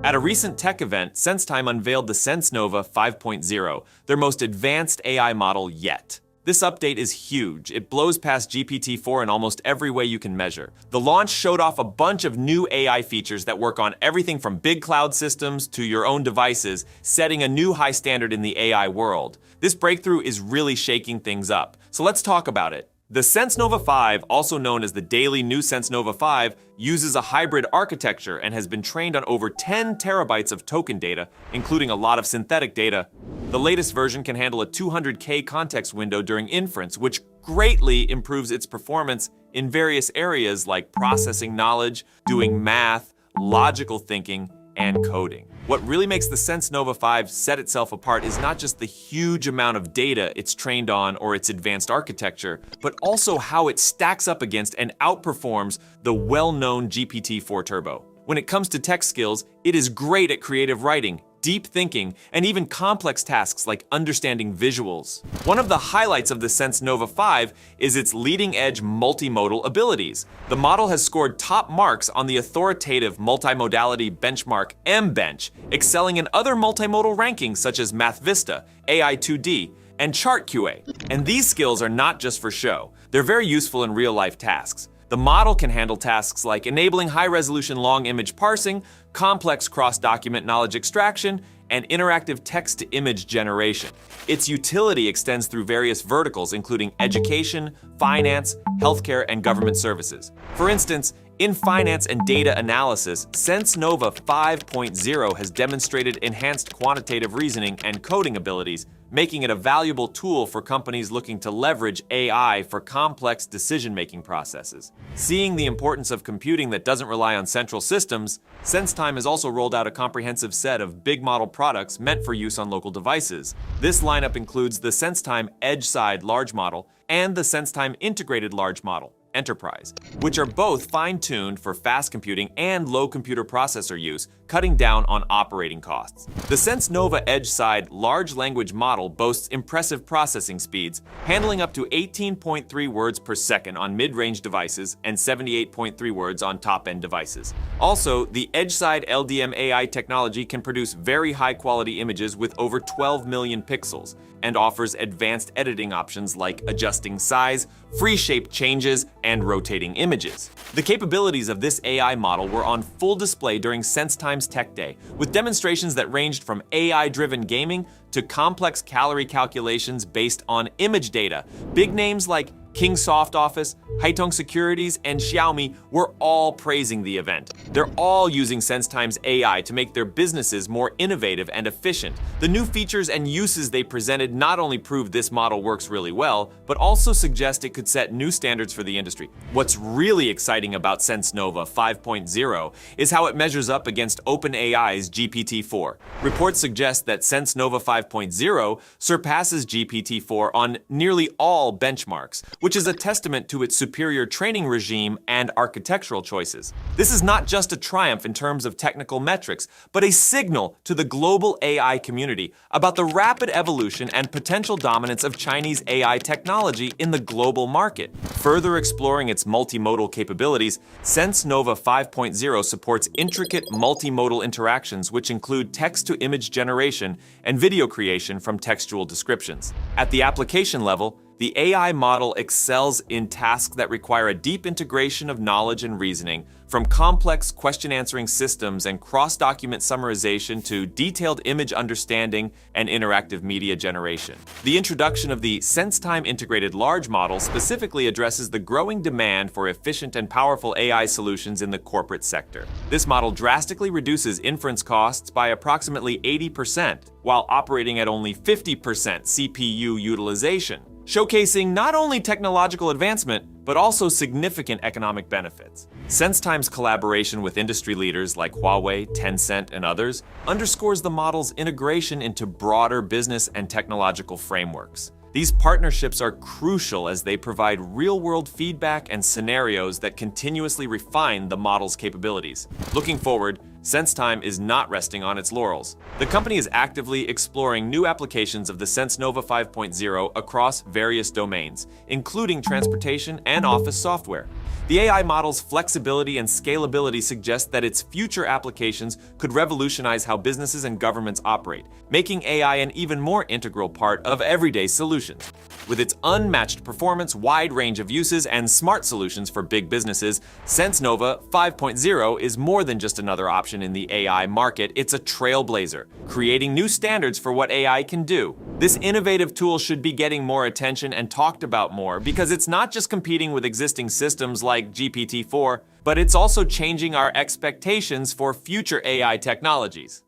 At a recent tech event, SenseTime unveiled the SenseNova 5.0, their most advanced AI model yet. This update is huge. It blows past GPT-4 in almost every way you can measure. The launch showed off a bunch of new AI features that work on everything from big cloud systems to your own devices, setting a new high standard in the AI world. This breakthrough is really shaking things up. So let's talk about it. The SenseNova 5, also known as the daily new SenseNova 5, uses a hybrid architecture and has been trained on over 10 terabytes of token data, including a lot of synthetic data. The latest version can handle a 200K context window during inference, which greatly improves its performance in various areas like processing knowledge, doing math, logical thinking, and coding. What really makes the SenseNova 5 set itself apart is not just the huge amount of data it's trained on or its advanced architecture, but also how it stacks up against and outperforms the well-known GPT-4 Turbo. When it comes to tech skills, it is great at creative writing, deep thinking, and even complex tasks like understanding visuals. One of the highlights of the SenseNova 5 is its leading-edge multimodal abilities. The model has scored top marks on the authoritative multimodality benchmark MBench, excelling in other multimodal rankings such as MathVista, AI2D, and chart QA. And these skills are not just for show. They're very useful in real-life tasks. The model can handle tasks like enabling high-resolution long image parsing, complex cross-document knowledge extraction, and interactive text-to-image generation. Its utility extends through various verticals, including education, finance, healthcare, and government services. For instance, in finance and data analysis, SenseNova 5.0 has demonstrated enhanced quantitative reasoning and coding abilities, making it a valuable tool for companies looking to leverage AI for complex decision-making processes. Seeing the importance of computing that doesn't rely on central systems, SenseTime has also rolled out a comprehensive set of big model products meant for use on local devices. This lineup includes the SenseTime Edge-Side Large Model and the SenseTime Integrated Large Model Enterprise, which are both fine-tuned for fast computing and low computer processor use, cutting down on operating costs. The SenseNova Edge-Side Large Language Model boasts impressive processing speeds, handling up to 18.3 words per second on mid-range devices and 78.3 words on top-end devices. Also, the Edge-Side LDM AI technology can produce very high-quality images with over 12 million pixels, and offers advanced editing options like adjusting size, free shape changes, and rotating images. The capabilities of this AI model were on full display during SenseTime's Tech Day, with demonstrations that ranged from AI-driven gaming to complex calorie calculations based on image data. Big names like Kingsoft Office, Haitong Securities, and Xiaomi were all praising the event. They're all using SenseTime's AI to make their businesses more innovative and efficient. The new features and uses they presented not only prove this model works really well, but also suggest it could set new standards for the industry. What's really exciting about SenseNova 5.0 is how it measures up against OpenAI's GPT-4. Reports suggest that SenseNova 5.0 surpasses GPT-4 on nearly all benchmarks, which is a testament to its superior training regime and architectural choices. This is not just a triumph in terms of technical metrics, but a signal to the global AI community about the rapid evolution and potential dominance of Chinese AI technology in the global market. Further exploring its multimodal capabilities, SenseNova 5.0 supports intricate multimodal interactions which include text-to-image generation and video creation from textual descriptions. At the application level, the AI model excels in tasks that require a deep integration of knowledge and reasoning, from complex question-answering systems and cross-document summarization to detailed image understanding and interactive media generation. The introduction of the SenseTime Integrated Large Model specifically addresses the growing demand for efficient and powerful AI solutions in the corporate sector. This model drastically reduces inference costs by approximately 80%, while operating at only 50% CPU utilization, showcasing not only technological advancement, but also significant economic benefits. SenseTime's collaboration with industry leaders like Huawei, Tencent, and others underscores the model's integration into broader business and technological frameworks. These partnerships are crucial as they provide real-world feedback and scenarios that continuously refine the model's capabilities. Looking forward, SenseTime is not resting on its laurels. The company is actively exploring new applications of the SenseNova 5.0 across various domains, including transportation and office software. The AI model's flexibility and scalability suggest that its future applications could revolutionize how businesses and governments operate, making AI an even more integral part of everyday solutions. With its unmatched performance, wide range of uses, and smart solutions for big businesses, SenseNova 5.0 is more than just another option in the AI market. It's a trailblazer, creating new standards for what AI can do. This innovative tool should be getting more attention and talked about more because it's not just competing with existing systems like GPT-4, but it's also changing our expectations for future AI technologies.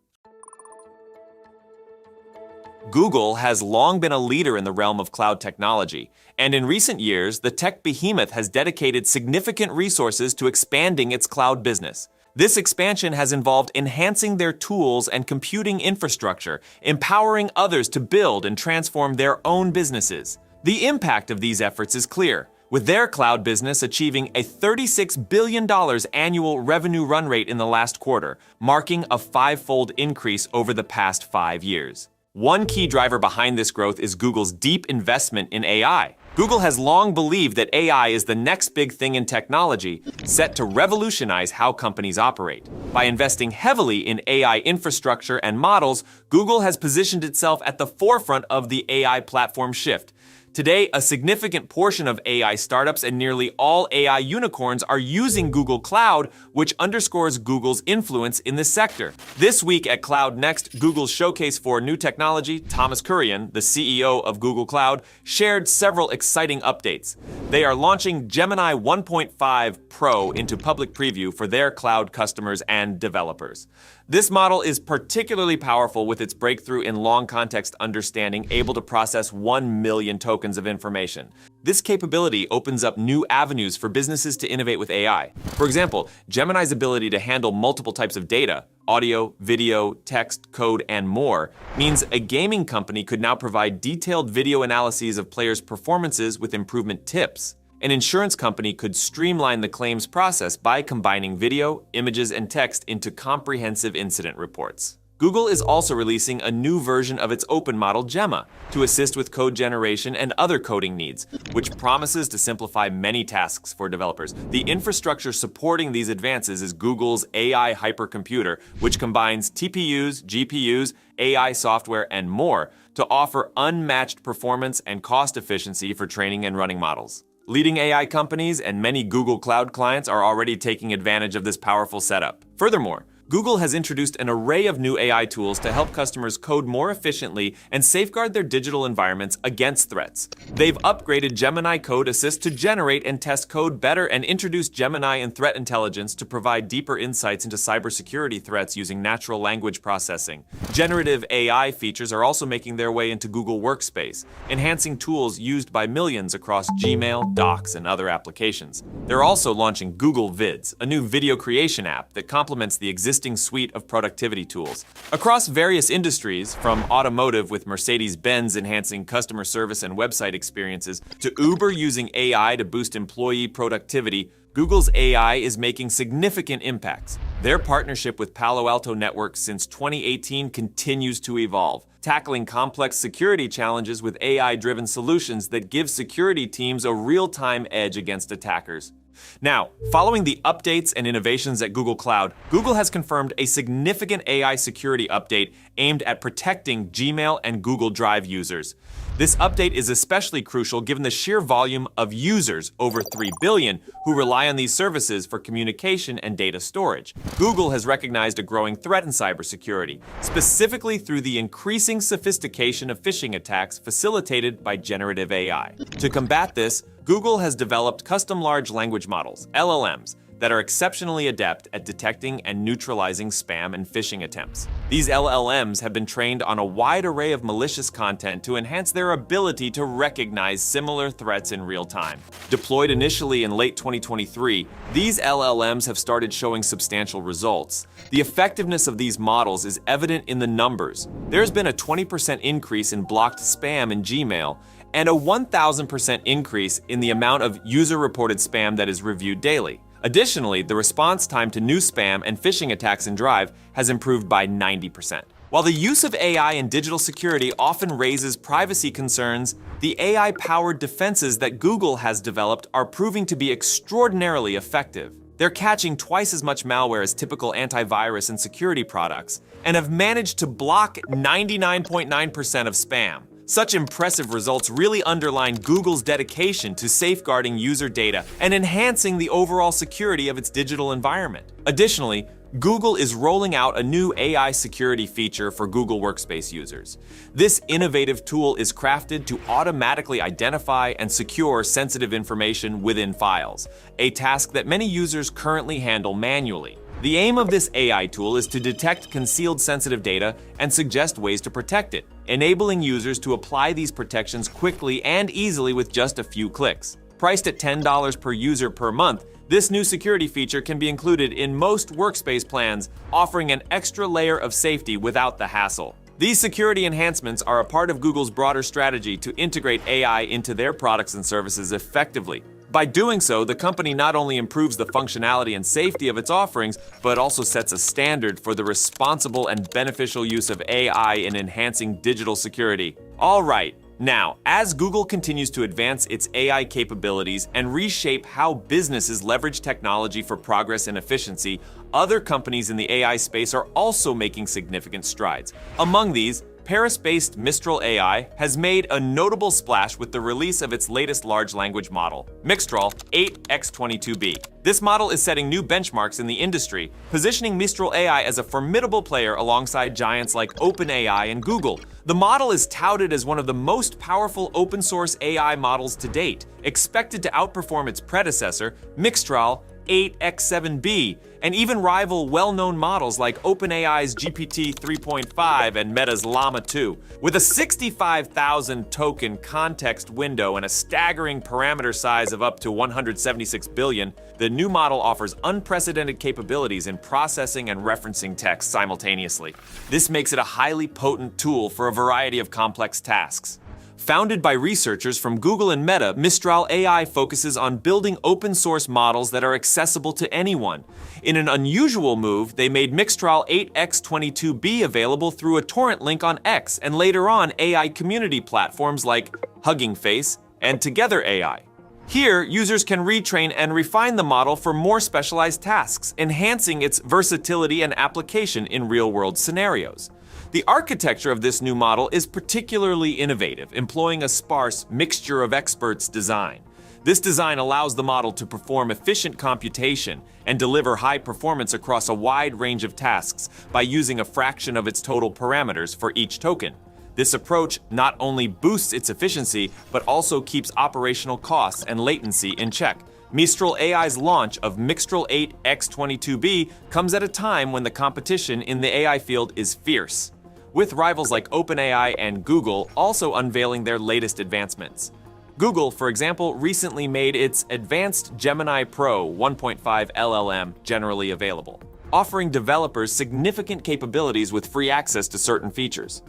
Google has long been a leader in the realm of cloud technology, and in recent years, the tech behemoth has dedicated significant resources to expanding its cloud business. This expansion has involved enhancing their tools and computing infrastructure, empowering others to build and transform their own businesses. The impact of these efforts is clear, with their cloud business achieving a $36 billion annual revenue run rate in the last quarter, marking a five-fold increase over the past 5 years. One key driver behind this growth is Google's deep investment in AI. Google has long believed that AI is the next big thing in technology, set to revolutionize how companies operate. By investing heavily in AI infrastructure and models, Google has positioned itself at the forefront of the AI platform shift. Today, a significant portion of AI startups and nearly all AI unicorns are using Google Cloud, which underscores Google's influence in this sector. This week at Cloud Next, Google's showcase for new technology, Thomas Kurian, the CEO of Google Cloud, shared several exciting updates. They are launching Gemini 1.5 Pro into public preview for their cloud customers and developers. This model is particularly powerful with its breakthrough in long context understanding, able to process 1 million tokens of information. This capability opens up new avenues for businesses to innovate with AI. For example, Gemini's ability to handle multiple types of data, audio, video, text, code, and more, means a gaming company could now provide detailed video analyses of players' performances with improvement tips. An insurance company could streamline the claims process by combining video, images, and text into comprehensive incident reports. Google is also releasing a new version of its open model Llama to assist with code generation and other coding needs, which promises to simplify many tasks for developers. The infrastructure supporting these advances is Google's AI hypercomputer, which combines TPUs, GPUs, AI software, and more to offer unmatched performance and cost efficiency for training and running models. Leading AI companies and many Google Cloud clients are already taking advantage of this powerful setup. Furthermore, Google has introduced an array of new AI tools to help customers code more efficiently and safeguard their digital environments against threats. They've upgraded Gemini Code Assist to generate and test code better and introduced Gemini and Threat Intelligence to provide deeper insights into cybersecurity threats using natural language processing. Generative AI features are also making their way into Google Workspace, enhancing tools used by millions across Gmail, Docs, and other applications. They're also launching Google Vids, a new video creation app that complements the existing suite of productivity tools. Across various industries, from automotive with Mercedes-Benz enhancing customer service and website experiences, to Uber using AI to boost employee productivity, Google's AI is making significant impacts. Their partnership with Palo Alto Networks since 2018 continues to evolve, tackling complex security challenges with AI-driven solutions that give security teams a real-time edge against attackers. Now, following the updates and innovations at Google Cloud, Google has confirmed a significant AI security update aimed at protecting Gmail and Google Drive users. This update is especially crucial given the sheer volume of users, over 3 billion, who rely on these services for communication and data storage. Google has recognized a growing threat in cybersecurity, specifically through the increasing sophistication of phishing attacks facilitated by generative AI. To combat this, Google has developed custom large language models, LLMs, that are exceptionally adept at detecting and neutralizing spam and phishing attempts. These LLMs have been trained on a wide array of malicious content to enhance their ability to recognize similar threats in real time. Deployed initially in late 2023, these LLMs have started showing substantial results. The effectiveness of these models is evident in the numbers. There's been a 20% increase in blocked spam in Gmail, and a 1,000% increase in the amount of user-reported spam that is reviewed daily. Additionally, the response time to new spam and phishing attacks in Drive has improved by 90%. While the use of AI in digital security often raises privacy concerns, the AI-powered defenses that Google has developed are proving to be extraordinarily effective. They're catching twice as much malware as typical antivirus and security products, and have managed to block 99.9% of spam. Such impressive results really underline Google's dedication to safeguarding user data and enhancing the overall security of its digital environment. Additionally, Google is rolling out a new AI security feature for Google Workspace users. This innovative tool is crafted to automatically identify and secure sensitive information within files, a task that many users currently handle manually. The aim of this AI tool is to detect concealed sensitive data and suggest ways to protect it, enabling users to apply these protections quickly and easily with just a few clicks. Priced at $10 per user per month, this new security feature can be included in most workspace plans, offering an extra layer of safety without the hassle. These security enhancements are a part of Google's broader strategy to integrate AI into their products and services effectively. By doing so, the company not only improves the functionality and safety of its offerings, but also sets a standard for the responsible and beneficial use of AI in enhancing digital security. All right, Now, as Google continues to advance its AI capabilities and reshape how businesses leverage technology for progress and efficiency, other companies in the AI space are also making significant strides. Among these, Paris-based Mixtral AI has made a notable splash with the release of its latest large language model, Mixtral 8x22b. This model is setting new benchmarks in the industry, positioning Mixtral AI as a formidable player alongside giants like OpenAI and Google. The model is touted as one of the most powerful open-source AI models to date, expected to outperform its predecessor, Mixtral 8x7b, and even rival well-known models like OpenAI's GPT 3.5 and Meta's Llama 2. With a 65,000 token context window and a staggering parameter size of up to 176 billion, the new model offers unprecedented capabilities in processing and referencing text simultaneously. This makes it a highly potent tool for a variety of complex tasks. Founded by researchers from Google and Meta, Mixtral AI focuses on building open-source models that are accessible to anyone. In an unusual move, they made Mixtral 8x22b available through a torrent link on X and later on AI community platforms like Hugging Face and Together AI. Here, users can retrain and refine the model for more specialized tasks, enhancing its versatility and application in real-world scenarios. The architecture of this new model is particularly innovative, employing a sparse mixture of experts design. This design allows the model to perform efficient computation and deliver high performance across a wide range of tasks by using a fraction of its total parameters for each token. This approach not only boosts its efficiency, but also keeps operational costs and latency in check. Mixtral AI's launch of Mixtral 8x22b comes at a time when the competition in the AI field is fierce, with rivals like OpenAI and Google also unveiling their latest advancements. Google, for example, recently made its advanced Gemini Pro 1.5 LLM generally available, offering developers significant capabilities with free access to certain features.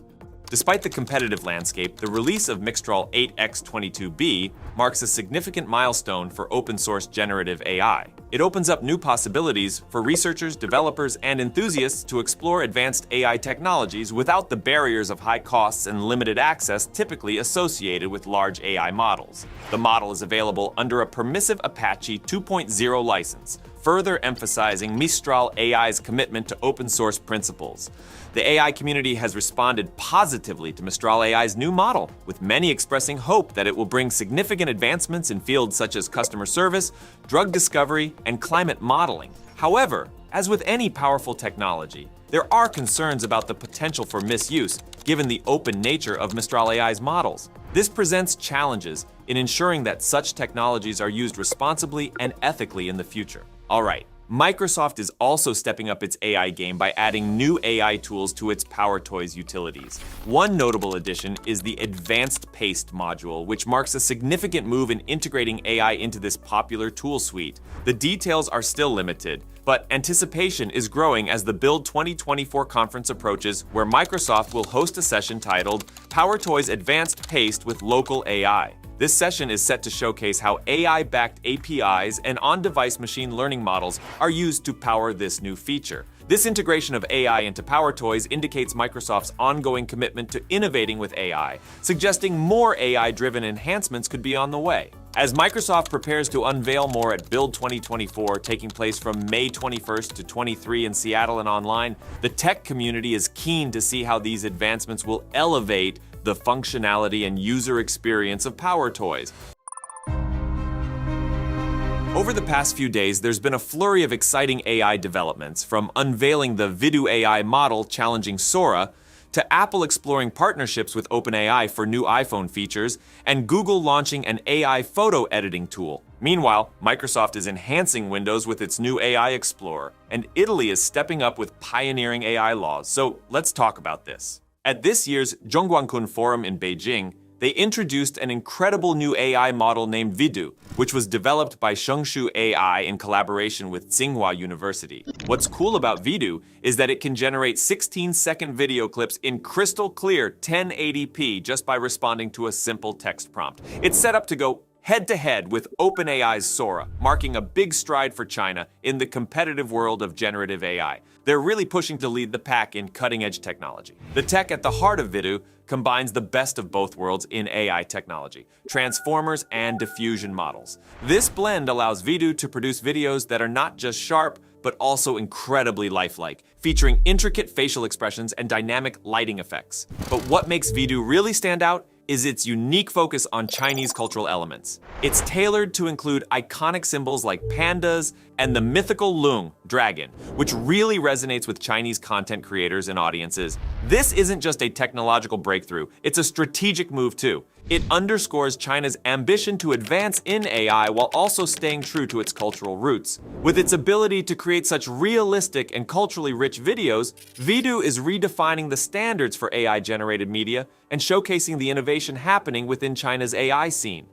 Despite the competitive landscape, the release of Mixtral 8x22b marks a significant milestone for open-source generative AI. It opens up new possibilities for researchers, developers, and enthusiasts to explore advanced AI technologies without the barriers of high costs and limited access typically associated with large AI models. The model is available under a permissive Apache 2.0 license, further emphasizing Mixtral AI's commitment to open-source principles. The AI community has responded positively to Mixtral AI's new model, with many expressing hope that it will bring significant advancements in fields such as customer service, drug discovery, and climate modeling. However, as with any powerful technology, there are concerns about the potential for misuse, given the open nature of Mixtral AI's models. This presents challenges in ensuring that such technologies are used responsibly and ethically in the future. All right. Microsoft is also stepping up its AI game by adding new AI tools to its PowerToys utilities. One notable addition is the Advanced Paste module, which marks a significant move in integrating AI into this popular tool suite. The details are still limited, but anticipation is growing as the Build 2024 conference approaches, where Microsoft will host a session titled PowerToys Advanced Paste with Local AI. This session is set to showcase how AI-backed APIs and on-device machine learning models are used to power this new feature. This integration of AI into PowerToys indicates Microsoft's ongoing commitment to innovating with AI, suggesting more AI-driven enhancements could be on the way. As Microsoft prepares to unveil more at Build 2024, taking place from May 21st to 23 in Seattle and online, the tech community is keen to see how these advancements will elevate the functionality and user experience of PowerToys. Over the past few days, there's been a flurry of exciting AI developments, from unveiling the Vidu AI model challenging Sora, to Apple exploring partnerships with OpenAI for new iPhone features, and Google launching an AI photo editing tool. Meanwhile, Microsoft is enhancing Windows with its new AI Explorer, and Italy is stepping up with pioneering AI laws. So let's talk about this. At this year's Zhongguancun Forum in Beijing, they introduced an incredible new AI model named Vidu, which was developed by Shengshu AI in collaboration with Tsinghua University. What's cool about Vidu is that it can generate 16-second video clips in crystal clear 1080p just by responding to a simple text prompt. It's set up to go head-to-head with OpenAI's Sora, marking a big stride for China in the competitive world of generative AI. They're really pushing to lead the pack in cutting-edge technology. The tech at the heart of Vidu combines the best of both worlds in AI technology, transformers and diffusion models. This blend allows Vidu to produce videos that are not just sharp, but also incredibly lifelike, featuring intricate facial expressions and dynamic lighting effects. But what makes Vidu really stand out is its unique focus on Chinese cultural elements. It's tailored to include iconic symbols like pandas and the mythical Lung dragon, which really resonates with Chinese content creators and audiences. This isn't just a technological breakthrough, it's a strategic move too. It underscores China's ambition to advance in AI while also staying true to its cultural roots. With its ability to create such realistic and culturally rich videos, Vidu is redefining the standards for AI-generated media and showcasing the innovation happening within China's AI scene.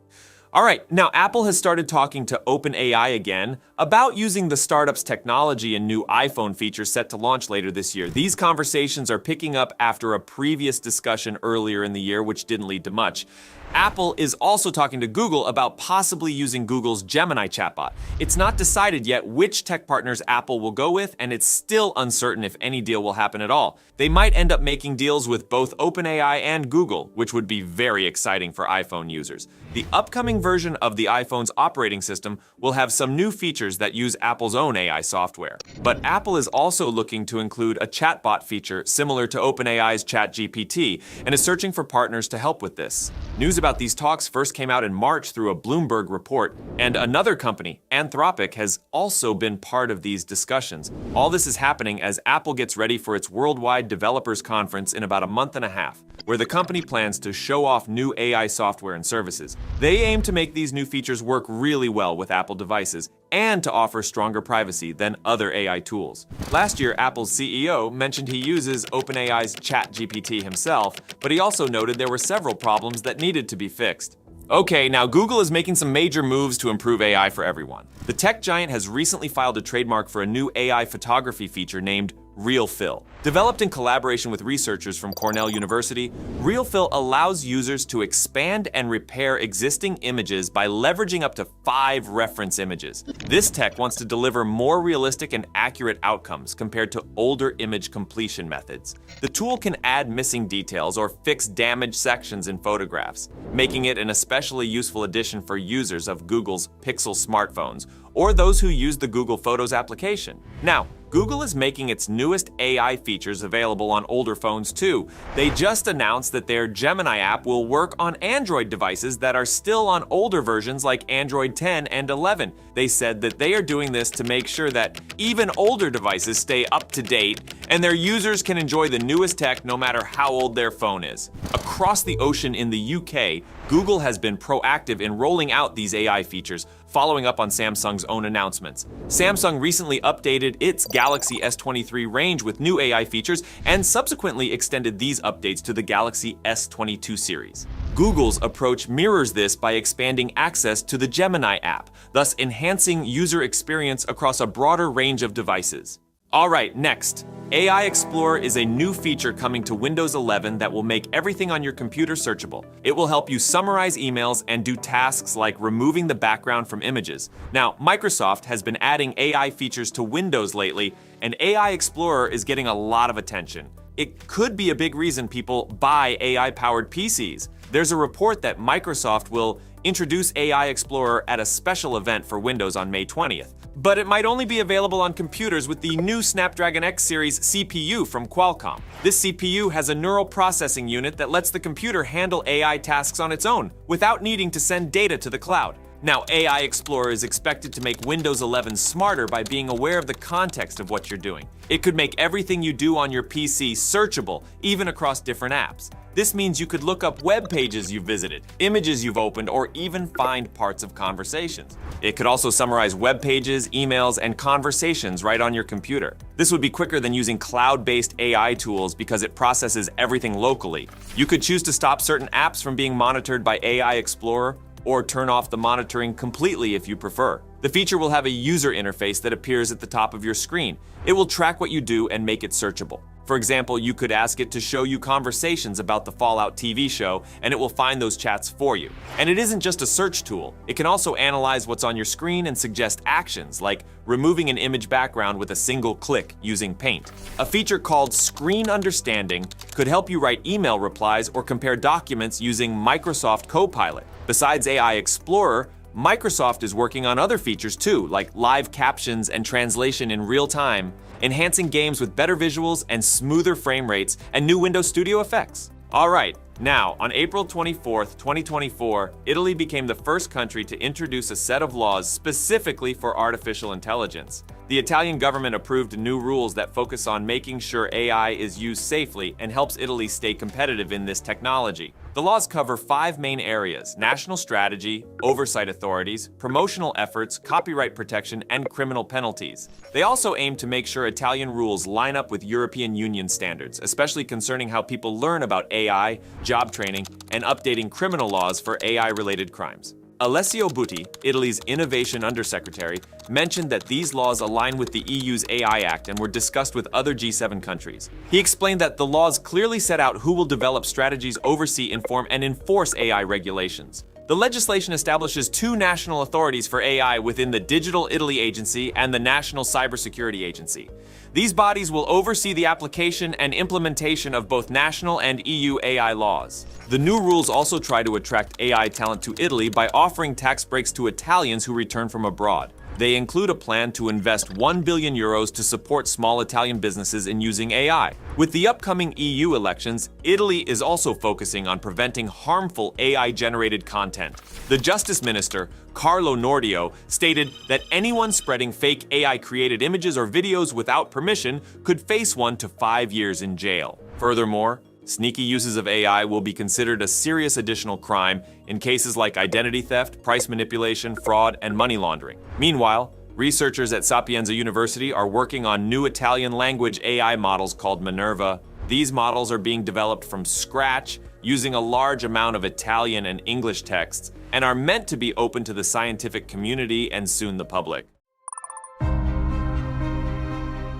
All right, now Apple has started talking to OpenAI again about using the startup's technology and new iPhone features set to launch later this year. These conversations are picking up after a previous discussion earlier in the year, which didn't lead to much. Apple is also talking to Google about possibly using Google's Gemini chatbot. It's not decided yet which tech partners Apple will go with, and it's still uncertain if any deal will happen at all. They might end up making deals with both OpenAI and Google, which would be very exciting for iPhone users. The upcoming version of the iPhone's operating system will have some new features that use Apple's own AI software. But Apple is also looking to include a chatbot feature similar to OpenAI's ChatGPT and is searching for partners to help with this. News about these talks first came out in March through a Bloomberg report, and another company, Anthropic, has also been part of these discussions. All this is happening as Apple gets ready for its Worldwide Developers Conference in about a month and a half, where the company plans to show off new AI software and services. They aim to make these new features work really well with Apple devices and to offer stronger privacy than other AI tools. Last year, Apple's CEO mentioned he uses OpenAI's ChatGPT himself, but he also noted there were several problems that needed to be fixed. Okay, now Google is making some major moves to improve AI for everyone. The tech giant has recently filed a trademark for a new AI photography feature named RealFill. Developed in collaboration with researchers from Cornell University, RealFill allows users to expand and repair existing images by leveraging up to 5 reference images. This tech wants to deliver more realistic and accurate outcomes compared to older image completion methods. The tool can add missing details or fix damaged sections in photographs, making it an especially useful addition for users of Google's Pixel smartphones or those who use the Google Photos application. Now, Google is making its newest AI features available on older phones too. They just announced that their Gemini app will work on Android devices that are still on older versions like Android 10 and 11. They said that they are doing this to make sure that even older devices stay up to date and their users can enjoy the newest tech no matter how old their phone is. Across the ocean in the UK, Google has been proactive in rolling out these AI features, following up on Samsung's own announcements. Samsung recently updated its Galaxy S23 range with new AI features and subsequently extended these updates to the Galaxy S22 series. Google's approach mirrors this by expanding access to the Gemini app, thus enhancing user experience across a broader range of devices. All right, next. AI Explorer is a new feature coming to Windows 11 that will make everything on your computer searchable. It will help you summarize emails and do tasks like removing the background from images. Now, Microsoft has been adding AI features to Windows lately, and AI Explorer is getting a lot of attention. It could be a big reason people buy AI-powered PCs. There's a report that Microsoft will introduce AI Explorer at a special event for Windows on May 20th. But it might only be available on computers with the new Snapdragon X series CPU from Qualcomm. This CPU has a neural processing unit that lets the computer handle AI tasks on its own without needing to send data to the cloud. Now, AI Explorer is expected to make Windows 11 smarter by being aware of the context of what you're doing. It could make everything you do on your PC searchable, even across different apps. This means you could look up web pages you've visited, images you've opened, or even find parts of conversations. It could also summarize web pages, emails, and conversations right on your computer. This would be quicker than using cloud-based AI tools because it processes everything locally. You could choose to stop certain apps from being monitored by AI Explorer, or turn off the monitoring completely if you prefer. The feature will have a user interface that appears at the top of your screen. It will track what you do and make it searchable. For example, you could ask it to show you conversations about the Fallout TV show, and it will find those chats for you. And it isn't just a search tool. It can also analyze what's on your screen and suggest actions, like removing an image background with a single click using Paint. A feature called Screen Understanding could help you write email replies or compare documents using Microsoft Copilot. Besides AI Explorer, Microsoft is working on other features too, like live captions and translation in real time, enhancing games with better visuals and smoother frame rates, and new Windows Studio effects. Alright, now, on April 24th, 2024, Italy became the first country to introduce a set of laws specifically for artificial intelligence. The Italian government approved new rules that focus on making sure AI is used safely and helps Italy stay competitive in this technology. The laws cover 5 main areas: national strategy, oversight authorities, promotional efforts, copyright protection, and criminal penalties. They also aim to make sure Italian rules line up with European Union standards, especially concerning how people learn about AI, job training, and updating criminal laws for AI-related crimes. Alessio Butti, Italy's Innovation Undersecretary, mentioned that these laws align with the EU's AI Act and were discussed with other G7 countries. He explained that the laws clearly set out who will develop strategies, oversee, inform, and enforce AI regulations. The legislation establishes 2 national authorities for AI within the Digital Italy Agency and the National Cybersecurity Agency. These bodies will oversee the application and implementation of both national and EU AI laws. The new rules also try to attract AI talent to Italy by offering tax breaks to Italians who return from abroad. They include a plan to invest €1 billion to support small Italian businesses in using AI. With the upcoming EU elections, Italy is also focusing on preventing harmful AI-generated content. The Justice Minister, Carlo Nordio, stated that anyone spreading fake AI-created images or videos without permission could face 1 to 5 years in jail. Furthermore, sneaky uses of AI will be considered a serious additional crime in cases like identity theft, price manipulation, fraud, and money laundering. Meanwhile, researchers at Sapienza University are working on new Italian language AI models called Minerva. These models are being developed from scratch using a large amount of Italian and English texts and are meant to be open to the scientific community and soon the public.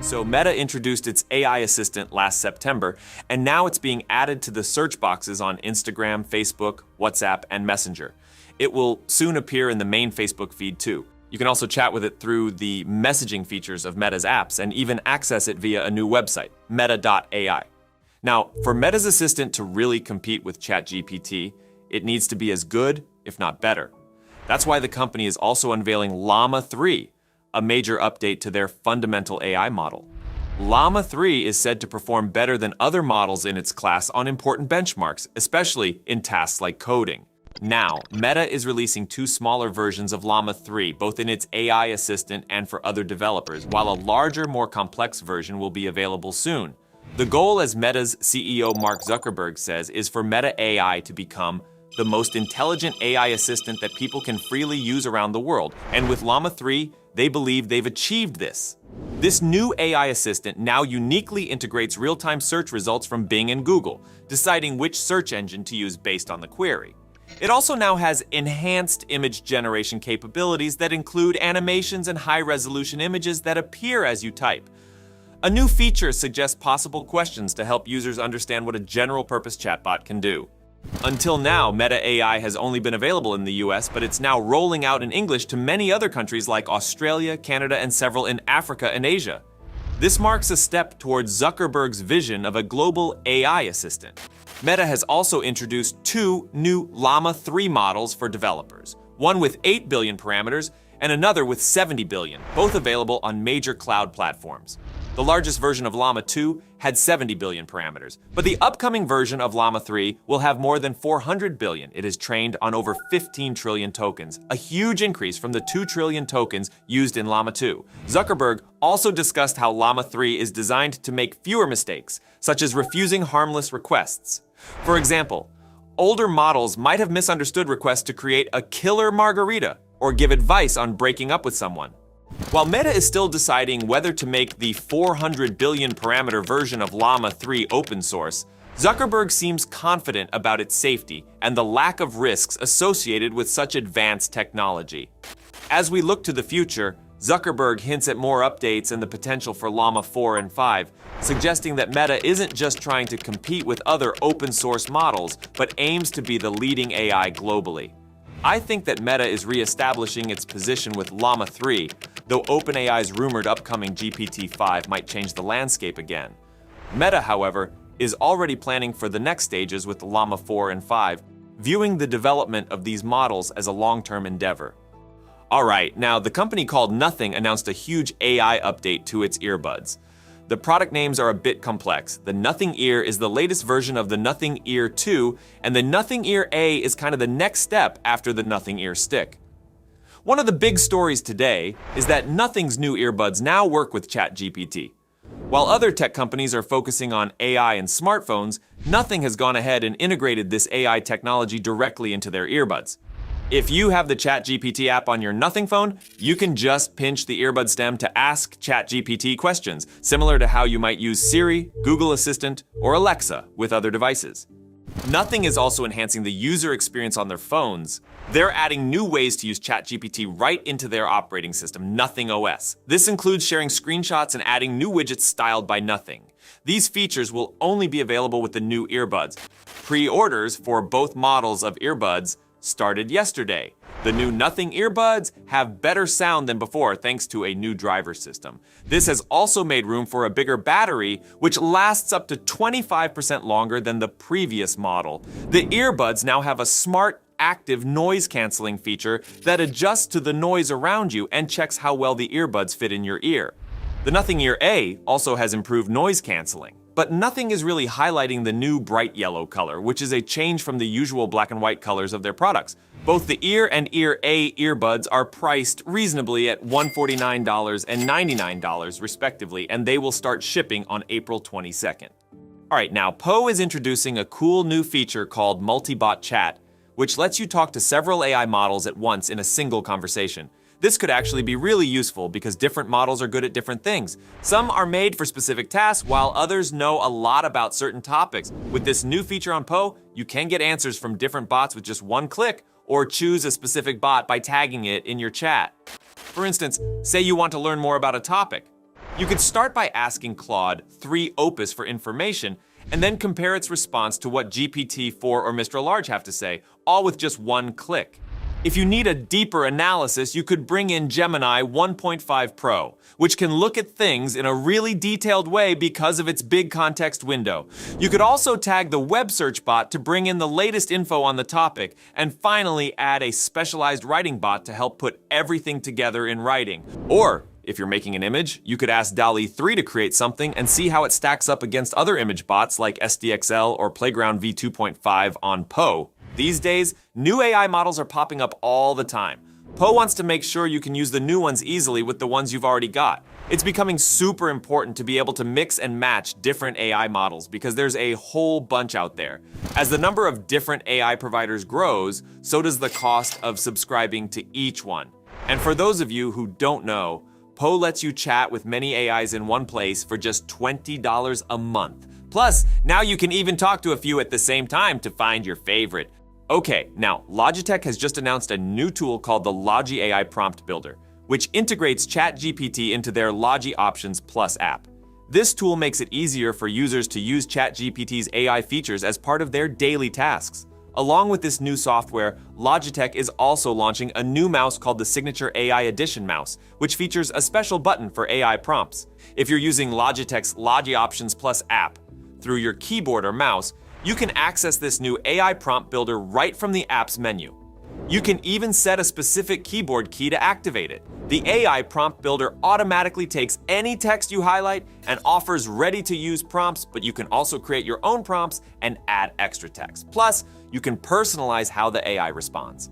So Meta introduced its AI assistant last September, and now it's being added to the search boxes on Instagram, Facebook, WhatsApp, and Messenger. It will soon appear in the main Facebook feed too. You can also chat with it through the messaging features of Meta's apps and even access it via a new website, meta.ai. Now, for Meta's assistant to really compete with ChatGPT, it needs to be as good, if not better. That's why the company is also unveiling Llama 3, a major update to their fundamental AI model. Llama 3 is said to perform better than other models in its class on important benchmarks, especially in tasks like coding. Now, Meta is releasing 2 smaller versions of Llama 3, both in its AI assistant and for other developers, while a larger, more complex version will be available soon. The goal, as Meta's CEO Mark Zuckerberg says, is for Meta AI to become the most intelligent AI assistant that people can freely use around the world. And with Llama 3, they believe they've achieved this. This new AI assistant now uniquely integrates real-time search results from Bing and Google, deciding which search engine to use based on the query. It also now has enhanced image generation capabilities that include animations and high-resolution images that appear as you type. A new feature suggests possible questions to help users understand what a general-purpose chatbot can do. Until now, Meta AI has only been available in the US, but it's now rolling out in English to many other countries like Australia, Canada, and several in Africa and Asia. This marks a step towards Zuckerberg's vision of a global AI assistant. Meta has also introduced 2 new Llama 3 models for developers, one with 8 billion parameters and another with 70 billion, both available on major cloud platforms. The largest version of Llama 2 had 70 billion parameters, but the upcoming version of Llama 3 will have more than 400 billion. It is trained on over 15 trillion tokens, a huge increase from the 2 trillion tokens used in Llama 2. Zuckerberg also discussed how Llama 3 is designed to make fewer mistakes, such as refusing harmless requests. For example, older models might have misunderstood requests to create a killer margarita or give advice on breaking up with someone. While Meta is still deciding whether to make the 400 billion parameter version of Llama 3 open source, Zuckerberg seems confident about its safety and the lack of risks associated with such advanced technology. As we look to the future, Zuckerberg hints at more updates and the potential for Llama 4 and 5, suggesting that Meta isn't just trying to compete with other open-source models, but aims to be the leading AI globally. I think that Meta is re-establishing its position with Llama 3, though OpenAI's rumored upcoming GPT-5 might change the landscape again. Meta, however, is already planning for the next stages with Llama 4 and 5, viewing the development of these models as a long-term endeavor. Alright, now the company called Nothing announced a huge AI update to its earbuds. The product names are a bit complex. The Nothing Ear is the latest version of the Nothing Ear 2, and the Nothing Ear A is kind of the next step after the Nothing Ear Stick. One of the big stories today is that Nothing's new earbuds now work with ChatGPT. While other tech companies are focusing on AI and smartphones, Nothing has gone ahead and integrated this AI technology directly into their earbuds. If you have the ChatGPT app on your Nothing phone, you can just pinch the earbud stem to ask ChatGPT questions, similar to how you might use Siri, Google Assistant, or Alexa with other devices. Nothing is also enhancing the user experience on their phones. They're adding new ways to use ChatGPT right into their operating system, Nothing OS. This includes sharing screenshots and adding new widgets styled by Nothing. These features will only be available with the new earbuds. Pre-orders for both models of earbuds started yesterday. The new Nothing earbuds have better sound than before thanks to a new driver system. This has also made room for a bigger battery, which lasts up to 25% longer than the previous model. The earbuds now have a smart, active noise canceling feature that adjusts to the noise around you and checks how well the earbuds fit in your ear. The Nothing Ear A also has improved noise canceling. But Nothing is really highlighting the new bright yellow color, which is a change from the usual black and white colors of their products. Both the Ear and Ear A earbuds are priced reasonably at $149 and $99 respectively, and they will start shipping on April 22nd. Alright, now Poe is introducing a cool new feature called Multi-Bot Chat, which lets you talk to several AI models at once in a single conversation. This could actually be really useful because different models are good at different things. Some are made for specific tasks, while others know a lot about certain topics. With this new feature on Poe, you can get answers from different bots with just one click, or choose a specific bot by tagging it in your chat. For instance, say you want to learn more about a topic. You could start by asking Claude 3 Opus for information, and then compare its response to what GPT-4 or Mistral Large have to say, all with just one click. If you need a deeper analysis, you could bring in Gemini 1.5 Pro, which can look at things in a really detailed way because of its big context window. You could also tag the web search bot to bring in the latest info on the topic, and finally add a specialized writing bot to help put everything together in writing. Or, if you're making an image, you could ask DALL-E 3 to create something and see how it stacks up against other image bots like SDXL or Playground V2.5 on Poe. These days, new AI models are popping up all the time. Poe wants to make sure you can use the new ones easily with the ones you've already got. It's becoming super important to be able to mix and match different AI models because there's a whole bunch out there. As the number of different AI providers grows, so does the cost of subscribing to each one. And for those of you who don't know, Poe lets you chat with many AIs in one place for just $20 a month. Plus, now you can even talk to a few at the same time to find your favorite. Okay, now Logitech has just announced a new tool called the Logi AI Prompt Builder, which integrates ChatGPT into their Logi Options Plus app. This tool makes it easier for users to use ChatGPT's AI features as part of their daily tasks. Along with this new software, Logitech is also launching a new mouse called the Signature AI Edition mouse, which features a special button for AI prompts. If you're using Logitech's Logi Options Plus app through your keyboard or mouse, you can access this new AI prompt builder right from the app's menu. You can even set a specific keyboard key to activate it. The AI prompt builder automatically takes any text you highlight and offers ready-to-use prompts, but you can also create your own prompts and add extra text. Plus, you can personalize how the AI responds.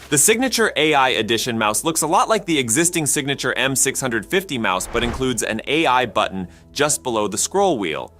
The Signature AI Edition mouse looks a lot like the existing Signature M650 mouse, but includes an AI button just below the scroll wheel.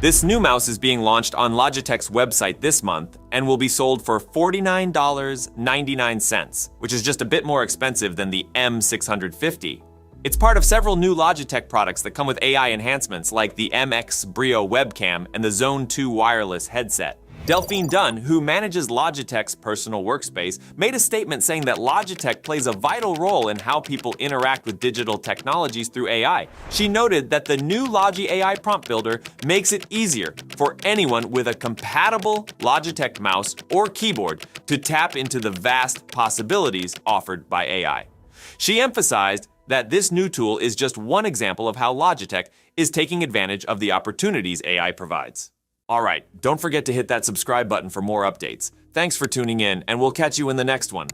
This new mouse is being launched on Logitech's website this month and will be sold for $49.99, which is just a bit more expensive than the M650. It's part of several new Logitech products that come with AI enhancements like the MX Brio webcam and the Zone 2 wireless headset. Delphine Dunn, who manages Logitech's personal workspace, made a statement saying that Logitech plays a vital role in how people interact with digital technologies through AI. She noted that the new Logi AI prompt builder makes it easier for anyone with a compatible Logitech mouse or keyboard to tap into the vast possibilities offered by AI. She emphasized that this new tool is just one example of how Logitech is taking advantage of the opportunities AI provides. All right, don't forget to hit that subscribe button for more updates. Thanks for tuning in, and we'll catch you in the next one.